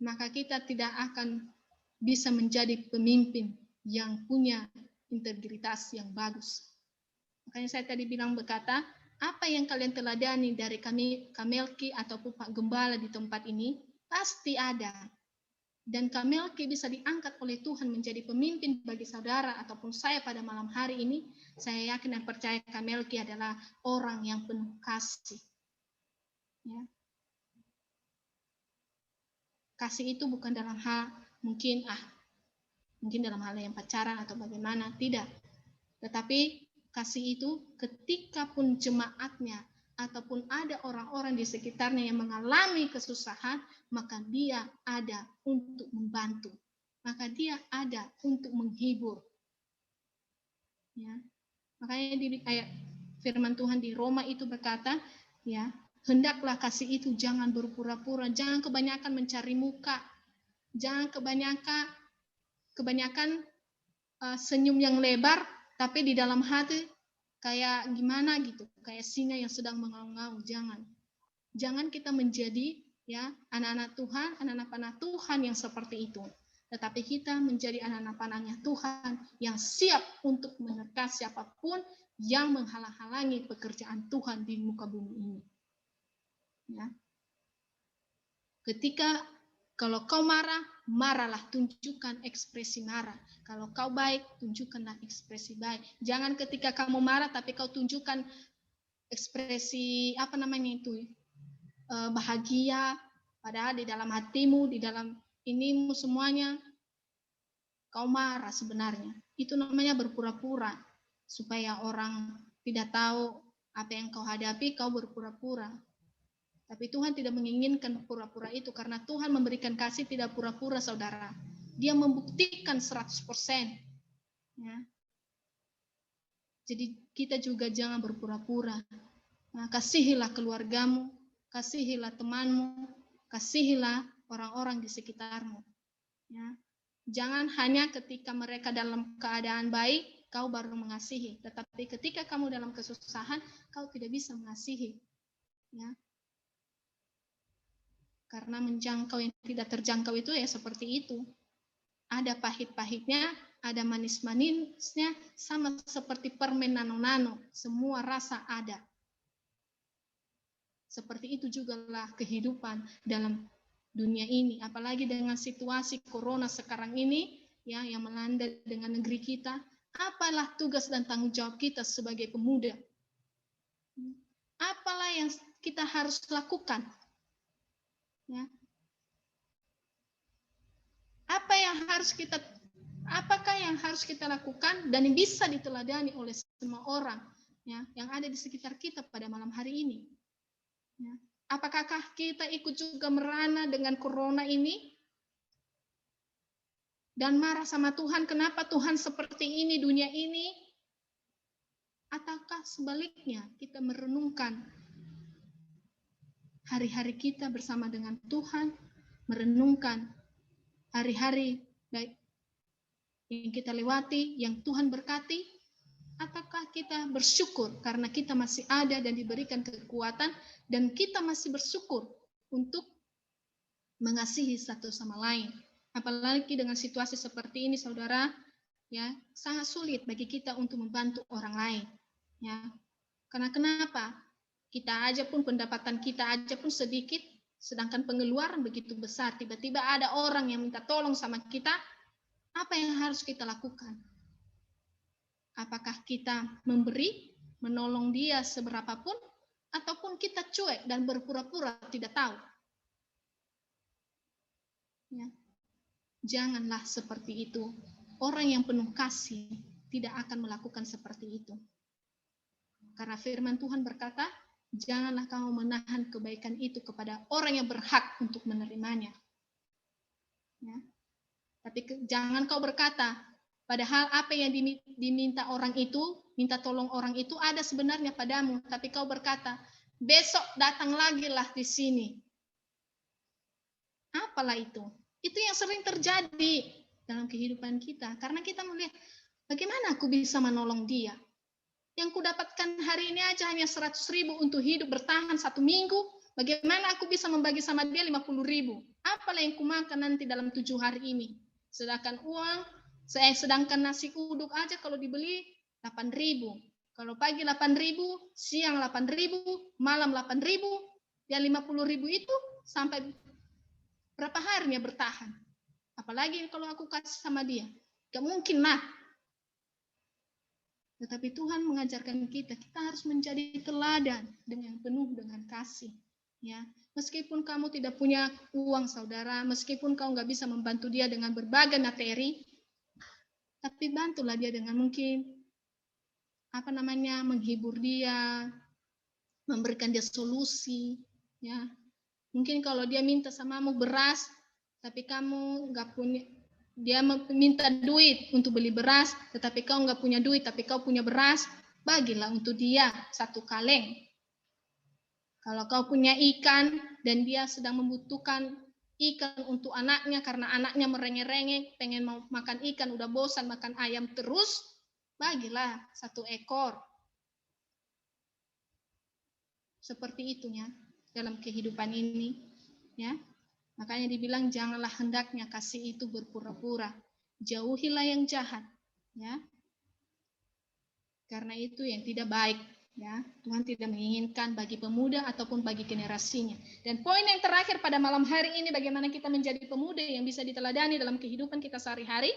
maka kita tidak akan bisa menjadi pemimpin yang punya integritas yang bagus. Makanya saya tadi bilang berkata, apa yang kalian teladani dari Kamelki ataupun Pak Gembala di tempat ini, pasti ada. Dan Kamelki bisa diangkat oleh Tuhan menjadi pemimpin bagi saudara ataupun saya pada malam hari ini. Saya yakin dan percaya Kamelki adalah orang yang penuh kasih. Ya. Kasih itu bukan dalam hal mungkin dalam hal yang pacaran atau bagaimana, tidak. Tetapi kasih itu ketika pun jemaatnya ataupun ada orang-orang di sekitarnya yang mengalami kesusahan, maka dia ada untuk membantu. Maka dia ada untuk menghibur. Ya. Makanya di ayat firman Tuhan di Roma itu berkata, ya, hendaklah kasih itu jangan berpura-pura, jangan kebanyakan mencari muka, jangan kebanyakan senyum yang lebar, tapi di dalam hati kayak gimana gitu, kayak singa yang sedang mengaum-ngaum. Jangan kita menjadi ya anak-anak Tuhan, anak-anak panah Tuhan yang seperti itu. Tetapi kita menjadi anak-anak panahnya Tuhan yang siap untuk menerka siapapun yang menghalang-halangi pekerjaan Tuhan di muka bumi ini. Ya. Ketika kalau kau marah, marahlah, tunjukkan ekspresi marah. Kalau kau baik, tunjukkanlah ekspresi baik. Jangan ketika kamu marah, tapi kau tunjukkan ekspresi bahagia. Padahal di dalam hatimu, di dalam inimu semuanya, kau marah sebenarnya. Itu namanya berpura-pura. Supaya orang tidak tahu apa yang kau hadapi, kau berpura-pura. Tapi Tuhan tidak menginginkan pura-pura itu, karena Tuhan memberikan kasih tidak pura-pura, saudara. Dia membuktikan 100%. Ya. Jadi kita juga jangan berpura-pura. Nah, kasihilah keluargamu, kasihilah temanmu, kasihilah orang-orang di sekitarmu. Ya. Jangan hanya ketika mereka dalam keadaan baik, kau baru mengasihi. Tetapi ketika kamu dalam kesusahan, kau tidak bisa mengasihi. Ya. Karena menjangkau yang tidak terjangkau itu ya seperti itu. Ada pahit-pahitnya, ada manis-manisnya, sama seperti permen nano-nano. Semua rasa ada. Seperti itu jugalah kehidupan dalam dunia ini, apalagi dengan situasi corona sekarang ini ya yang melanda dengan negeri kita. Apalah tugas dan tanggung jawab kita sebagai pemuda? Apalah yang kita harus lakukan? Ya. Apakah yang harus kita lakukan dan yang bisa diteladani oleh semua orang ya yang ada di sekitar kita pada malam hari ini? Ya. Apakah kita ikut juga merana dengan corona ini? Dan marah sama Tuhan, kenapa Tuhan seperti ini dunia ini? Ataukah sebaliknya kita merenungkan hari-hari kita bersama dengan Tuhan, merenungkan hari-hari baik yang kita lewati, yang Tuhan berkati, ataukah kita bersyukur karena kita masih ada dan diberikan kekuatan, dan kita masih bersyukur untuk mengasihi satu sama lain. Apalagi dengan situasi seperti ini, saudara, ya sangat sulit bagi kita untuk membantu orang lain. Ya, karena kenapa? Kita aja pun pendapatan kita aja pun sedikit, sedangkan pengeluaran begitu besar. Tiba-tiba ada orang yang minta tolong sama kita, apa yang harus kita lakukan? Apakah kita memberi, menolong dia seberapapun, ataupun kita cuek dan berpura-pura tidak tahu? Ya. Janganlah seperti itu. Orang yang penuh kasih tidak akan melakukan seperti itu. Karena firman Tuhan berkata, janganlah kamu menahan kebaikan itu kepada orang yang berhak untuk menerimanya. Ya. Tapi jangan kau berkata, padahal apa yang diminta orang itu, minta tolong orang itu ada sebenarnya padamu. Tapi kau berkata, besok datang lagi lah di sini. Apalah itu? Itu yang sering terjadi dalam kehidupan kita. Karena kita melihat, bagaimana aku bisa menolong dia? Yang kudapatkan hari ini aja hanya 100.000 untuk hidup bertahan 1 minggu. Bagaimana aku bisa membagi sama dia 50.000? Apalah yang kumakan nanti dalam 7 hari ini? Sedangkan sedangkan nasi uduk aja kalau dibeli 8.000. Kalau pagi 8.000, siang 8.000, malam 8.000, ya 50.000 itu sampai berapa harinya bertahan? Apalagi kalau aku kasih sama dia. Gak mungkin lah. Tetapi Tuhan mengajarkan kita harus menjadi teladan dengan penuh dengan kasih. Ya, meskipun kamu tidak punya uang, saudara, meskipun kau nggak bisa membantu dia dengan berbagai materi, tapi bantulah dia dengan mungkin menghibur dia, memberikan dia solusi. Ya, mungkin kalau dia minta samamu beras, tapi kamu nggak punya. Dia minta duit untuk beli beras, tetapi kau nggak punya duit, tapi kau punya beras, bagilah untuk dia 1 kaleng. Kalau kau punya ikan dan dia sedang membutuhkan ikan untuk anaknya karena anaknya merengek-rengek, pengen mau makan ikan, udah bosan makan ayam terus, bagilah 1 ekor. Seperti itunya dalam kehidupan ini, ya. Makanya dibilang janganlah hendaknya kasih itu berpura-pura. Jauhilah yang jahat, ya. Karena itu yang tidak baik, ya. Tuhan tidak menginginkan bagi pemuda ataupun bagi generasinya. Dan poin yang terakhir pada malam hari ini, bagaimana kita menjadi pemuda yang bisa diteladani dalam kehidupan kita sehari-hari.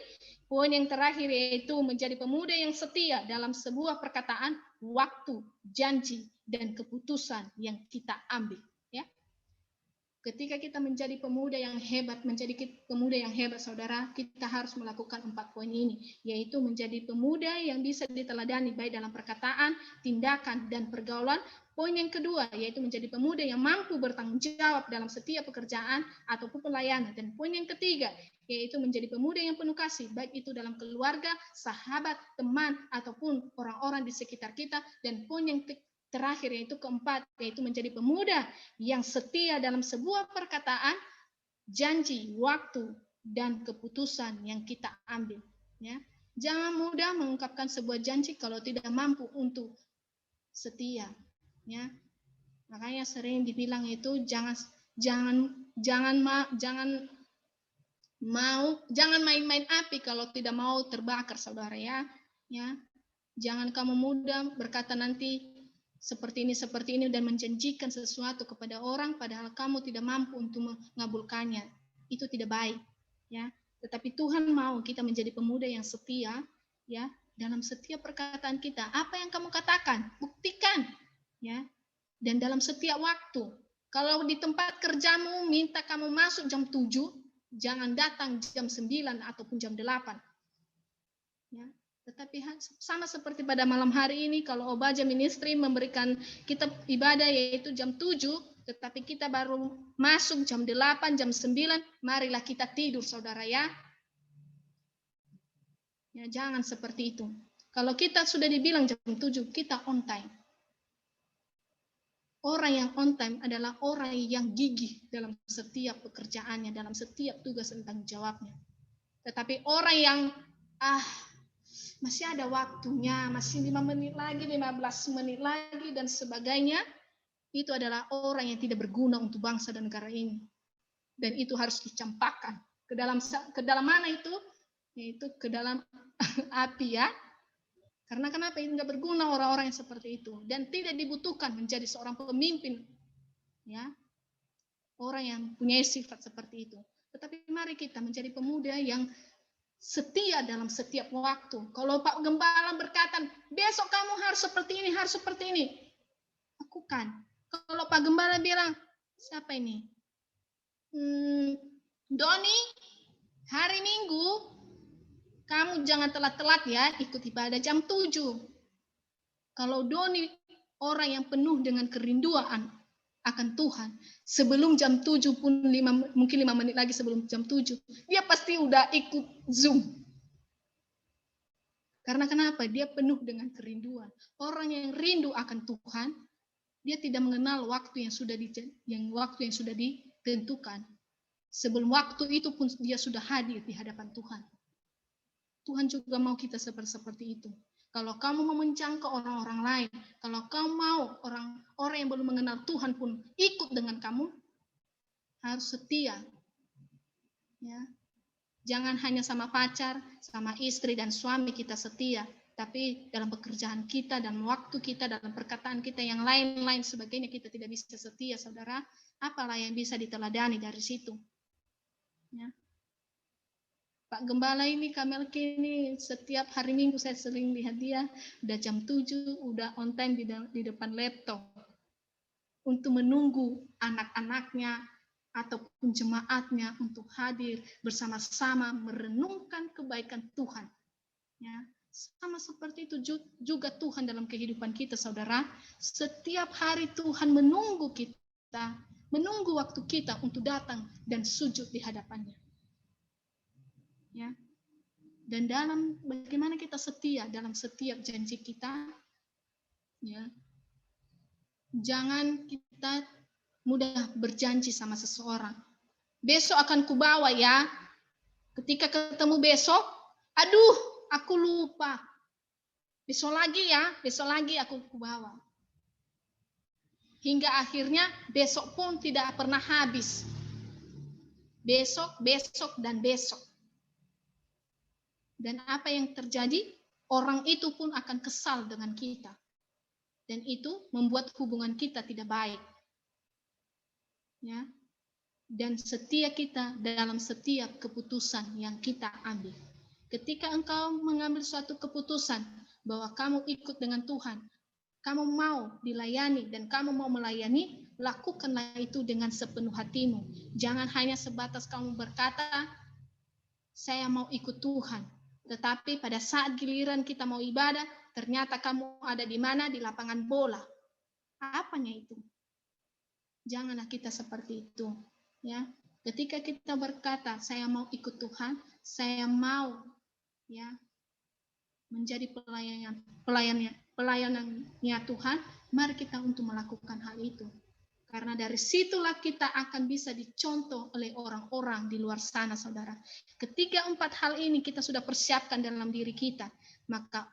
Poin yang terakhir yaitu menjadi pemuda yang setia dalam sebuah perkataan, waktu, janji, dan keputusan yang kita ambil. Ketika kita menjadi pemuda yang hebat, saudara, kita harus melakukan 4 poin ini, yaitu menjadi pemuda yang bisa diteladani baik dalam perkataan, tindakan, dan pergaulan. Poin yang kedua, yaitu menjadi pemuda yang mampu bertanggung jawab dalam setiap pekerjaan ataupun pelayanan. Dan poin yang ketiga, yaitu menjadi pemuda yang penuh kasih, baik itu dalam keluarga, sahabat, teman, ataupun orang-orang di sekitar kita. Dan poin yang terakhir yaitu keempat, yaitu menjadi pemuda yang setia dalam sebuah perkataan, janji, waktu, dan keputusan yang kita ambil. Ya, jangan mudah mengungkapkan sebuah janji kalau tidak mampu untuk setia. Ya, makanya sering dibilang itu jangan main-main api kalau tidak mau terbakar, saudara, ya. Ya, jangan kamu mudah berkata nanti seperti ini dan menjanjikan sesuatu kepada orang padahal kamu tidak mampu untuk mengabulkannya. Itu tidak baik, ya. Tetapi Tuhan mau kita menjadi pemuda yang setia, ya, dalam setiap perkataan kita. Apa yang kamu katakan, buktikan, ya. Dan dalam setiap waktu. Kalau di tempat kerjamu minta kamu masuk jam 7, jangan datang jam 9 ataupun jam 8. Ya. Tetapi sama seperti pada malam hari ini, kalau Obaja Ministry memberikan kita ibadah yaitu jam 7, tetapi kita baru masuk jam 8, jam 9, marilah kita tidur, saudara, ya. Ya, jangan seperti itu. Kalau kita sudah dibilang jam 7, kita on time. Orang yang on time adalah orang yang gigih dalam setiap pekerjaannya, dalam setiap tugas dan tanggung jawabnya. Tetapi orang yang masih ada waktunya, masih 5 menit lagi, 15 menit lagi, dan sebagainya, itu adalah orang yang tidak berguna untuk bangsa dan negara ini. Dan itu harus dicampakkan. Ke dalam mana itu? Yaitu ke dalam api, ya. Karena kenapa? Itu nggak berguna orang-orang yang seperti itu. Dan tidak dibutuhkan menjadi seorang pemimpin, ya. Orang yang punya sifat seperti itu. Tetapi mari kita menjadi pemuda yang setia dalam setiap waktu. Kalau Pak Gembala berkata, besok kamu harus seperti ini, harus seperti ini, lakukan. Kalau Pak Gembala bilang, siapa ini? Doni, hari Minggu, kamu jangan telat-telat ya, ikut ibadah jam 7. Kalau Doni orang yang penuh dengan kerinduan akan Tuhan, sebelum jam 7 pun mungkin 5 menit lagi sebelum jam 7, dia pasti udah ikut Zoom. Karena kenapa? Dia penuh dengan kerinduan. Orang yang rindu akan Tuhan, dia tidak mengenal waktu yang sudah ditentukan. Sebelum waktu itu pun dia sudah hadir di hadapan Tuhan. Tuhan juga mau kita seperti itu. Kalau kamu mau menjangkau orang-orang lain, kalau kamu mau orang-orang yang belum mengenal Tuhan pun ikut dengan kamu, harus setia. Ya. Jangan hanya sama pacar, sama istri dan suami kita setia, tapi dalam pekerjaan kita, dalam waktu kita, dalam perkataan kita yang lain-lain sebagainya kita tidak bisa setia, saudara. Apalah yang bisa diteladani dari situ? Ya. Pak Gembala ini, Kamel kini setiap hari Minggu saya sering lihat dia udah jam 7, udah on time di depan laptop untuk menunggu anak-anaknya ataupun jemaatnya untuk hadir bersama-sama merenungkan kebaikan Tuhan. Ya, sama seperti itu juga Tuhan dalam kehidupan kita, saudara. Setiap hari Tuhan menunggu kita, menunggu waktu kita untuk datang dan sujud di hadapannya. Ya. Dan dalam bagaimana kita setia dalam setiap janji kita, ya. Jangan kita mudah berjanji sama seseorang. Besok akan kubawa ya. Ketika ketemu besok, aduh, aku lupa. Besok lagi ya, besok lagi aku kubawa. Hingga akhirnya besok pun tidak pernah habis. Besok, besok, dan besok. Dan apa yang terjadi? Orang itu pun akan kesal dengan kita. Dan itu membuat hubungan kita tidak baik. Ya. Dan setia kita dalam setiap keputusan yang kita ambil. Ketika engkau mengambil suatu keputusan bahwa kamu ikut dengan Tuhan, kamu mau dilayani dan kamu mau melayani, lakukanlah itu dengan sepenuh hatimu. Jangan hanya sebatas kamu berkata, saya mau ikut Tuhan. Tetapi pada saat giliran kita mau ibadah, ternyata kamu ada di mana? Di lapangan bola. Apanya itu? Janganlah kita seperti itu. Ya, ketika kita berkata, saya mau ikut Tuhan, saya mau ya menjadi pelayanannya Tuhan, mari kita untuk melakukan hal itu. Karena dari situlah kita akan bisa dicontoh oleh orang-orang di luar sana, saudara. Ketika 4 hal ini kita sudah persiapkan dalam diri kita, maka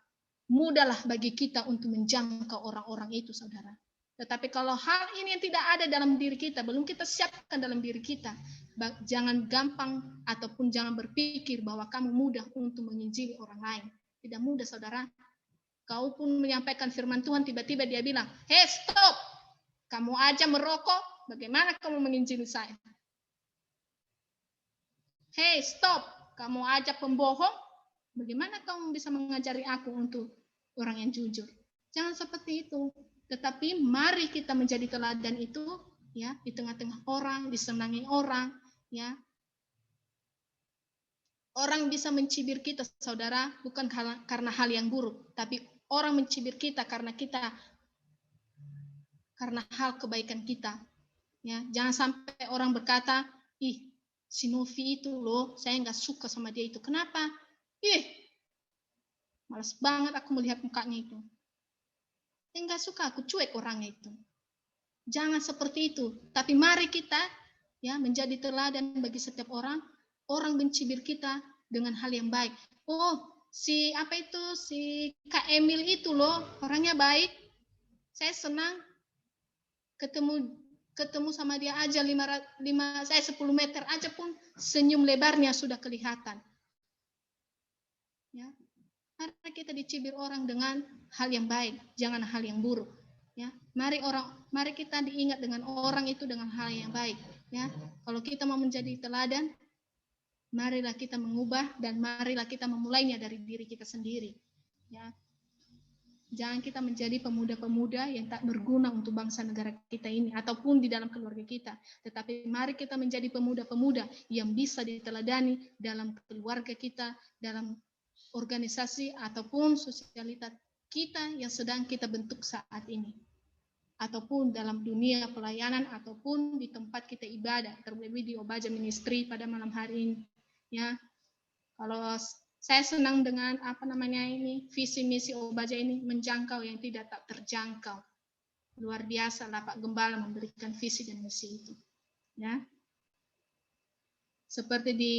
mudahlah bagi kita untuk menjangkau orang-orang itu, saudara. Tetapi kalau hal ini yang tidak ada dalam diri kita, belum kita siapkan dalam diri kita, jangan gampang ataupun jangan berpikir bahwa kamu mudah untuk menginjili orang lain. Tidak mudah, saudara. Kau pun menyampaikan firman Tuhan, tiba-tiba dia bilang, "Hey, stop! Kamu aja merokok, bagaimana kamu menginjili saya? Hey, stop! Kamu aja pembohong, bagaimana kamu bisa mengajari aku untuk orang yang jujur?" Jangan seperti itu. Tetapi mari kita menjadi teladan itu, ya, di tengah-tengah orang, disenangi orang, ya. Orang bisa mencibir kita, saudara, bukan karena hal yang buruk, tapi orang mencibir kita karena hal kebaikan kita. Ya, jangan sampai orang berkata, "Ih, si Novi itu loh, saya nggak suka sama dia itu." Kenapa? Ih, malas banget aku melihat mukanya itu. Nggak suka, aku cuek orangnya itu. Jangan seperti itu. Tapi mari kita, ya, menjadi teladan bagi setiap orang. Orang mencibir kita dengan hal yang baik. Oh, si Kak Emil itu loh, orangnya baik. Saya senang ketemu sama dia aja 10 meter aja pun senyum lebarnya sudah kelihatan. Ya. Karena kita dicibir orang dengan hal yang baik, jangan hal yang buruk. Ya, mari kita diingat dengan orang itu dengan hal yang baik. Ya, kalau kita mau menjadi teladan, marilah kita mengubah dan marilah kita memulainya dari diri kita sendiri. Ya, jangan kita menjadi pemuda-pemuda yang tak berguna untuk bangsa negara kita ini ataupun di dalam keluarga kita. Tetapi mari kita menjadi pemuda-pemuda yang bisa diteladani dalam keluarga kita, dalam organisasi ataupun sosialitas kita yang sedang kita bentuk saat ini. Ataupun dalam dunia pelayanan ataupun di tempat kita ibadah, terlebih di Obaja Ministry pada malam hari ini. Ya, kalau saya senang dengan visi misi Obaja ini menjangkau yang tidak tak terjangkau. Luar biasa lah Pak Gembala memberikan visi dan misi itu. Ya, seperti di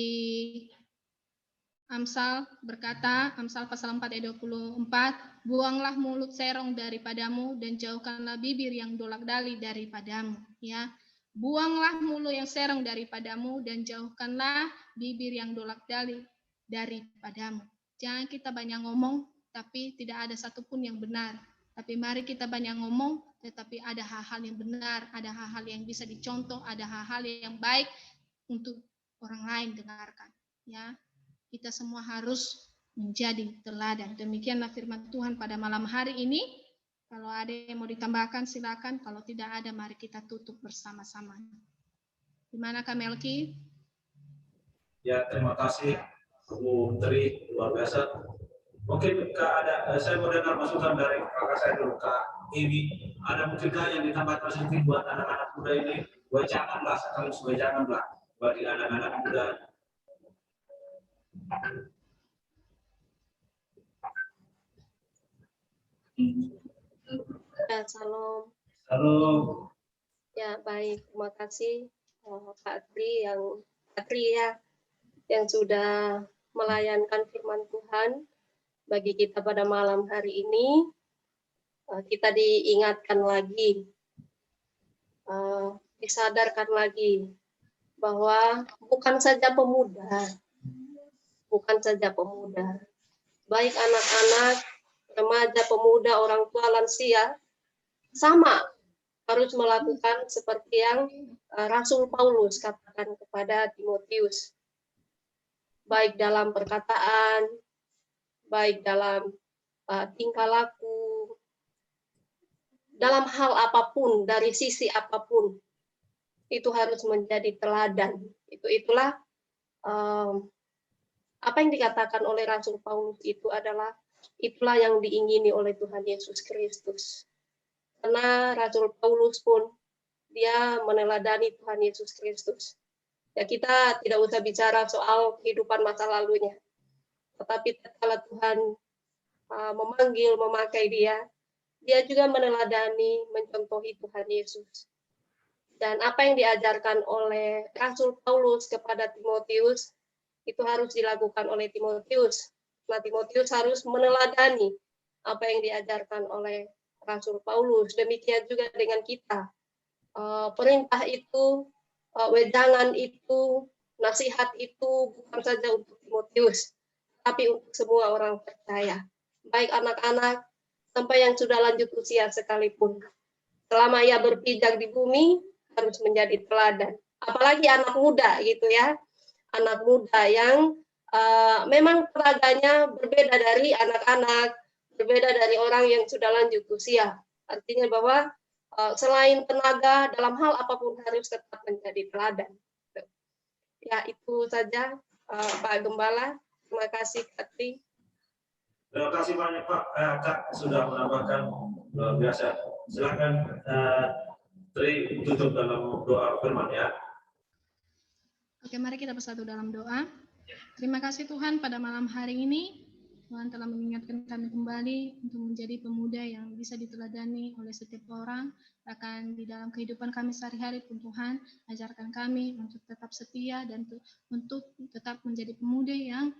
Amsal berkata, Amsal pasal 4 ayat 24, "Buanglah mulut serong daripadamu dan jauhkanlah bibir yang dolak-dali daripadamu." Ya, buanglah mulut yang serong daripadamu dan jauhkanlah bibir yang dolak-dali daripadamu. Jangan kita banyak ngomong, tapi tidak ada satupun yang benar. Tapi mari kita banyak ngomong, tetapi ada hal-hal yang benar, ada hal-hal yang bisa dicontoh, ada hal-hal yang baik untuk orang lain dengarkan. Ya. Kita semua harus menjadi teladan. Demikianlah firman Tuhan pada malam hari ini. Kalau ada yang mau ditambahkan, silakan. Kalau tidak ada, mari kita tutup bersama-sama. Gimana Kak Melki? Ya, terima kasih Bu Tri, luar biasa. Mungkin saya mau dengar masukan dari kakak saya dulu, Kak Imi. Ada mungkin yang ditambah positif buat anak-anak muda ini? Janganlah, sekaligus janganlah bagi anak-anak muda. Ya, salam. Halo. Ya, baik. Terima kasih Pak Tri yang sudah melayankan firman Tuhan bagi kita pada malam hari ini. Kita diingatkan lagi, disadarkan lagi bahwa bukan saja pemuda, baik anak-anak, remaja, pemuda, orang tua, lansia, sama harus melakukan seperti yang Rasul Paulus katakan kepada Timotius, baik dalam perkataan, baik dalam tingkah laku, dalam hal apapun, dari sisi apapun, itu harus menjadi teladan. Itulah apa yang dikatakan oleh Rasul Paulus itulah yang diingini oleh Tuhan Yesus Kristus. Karena Rasul Paulus pun dia meneladani Tuhan Yesus Kristus. Ya, kita tidak usah bicara soal kehidupan masa lalunya. Tetapi tatkala Tuhan memanggil, memakai dia juga meneladani, mencontohi Tuhan Yesus. Dan apa yang diajarkan oleh Rasul Paulus kepada Timotius, itu harus dilakukan oleh Timotius. Nah, Timotius harus meneladani apa yang diajarkan oleh Rasul Paulus. Demikian juga dengan kita. Perintah itu, wejangan itu, nasihat itu bukan saja untuk Timotius, tapi untuk semua orang percaya. Baik anak-anak, sampai yang sudah lanjut usia sekalipun. Selama ia berpijak di bumi, harus menjadi teladan. Apalagi anak muda gitu ya. Anak muda yang memang tenaganya berbeda dari anak-anak, berbeda dari orang yang sudah lanjut usia. Artinya bahwa selain tenaga dalam hal apapun harus tetap menjadi teladan. Ya, itu saja Pak Gembala. Terima kasih Katri. Terima kasih banyak Pak. Kak sudah menambahkan luar biasa. Silakan Tri tutup dalam doa firman ya. Oke, mari kita bersatu dalam doa. Terima kasih Tuhan pada malam hari ini. Tuhan telah mengingatkan kami kembali untuk menjadi pemuda yang bisa diteladani oleh setiap orang. Bahkan di dalam kehidupan kami sehari-hari pun Tuhan, ajarkan kami untuk tetap setia dan untuk tetap menjadi pemuda yang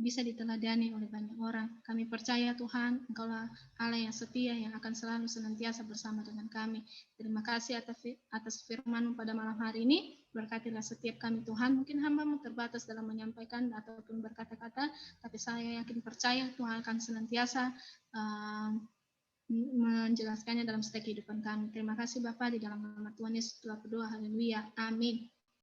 bisa diteladani oleh banyak orang. Kami percaya Tuhan, Engkaulah Allah yang setia yang akan selalu senantiasa bersama dengan kami. Terima kasih atas firman-Mu pada malam hari ini. Berkatilah setiap kami Tuhan. Mungkin hamba-Mu terbatas dalam menyampaikan ataupun berkata-kata, tapi saya yakin percaya Tuhan akan senantiasa menjelaskannya dalam setiap kehidupan kami. Terima kasih Bapa, di dalam nama Tuhan Yesus telah berdoa. Haleluya. Amin.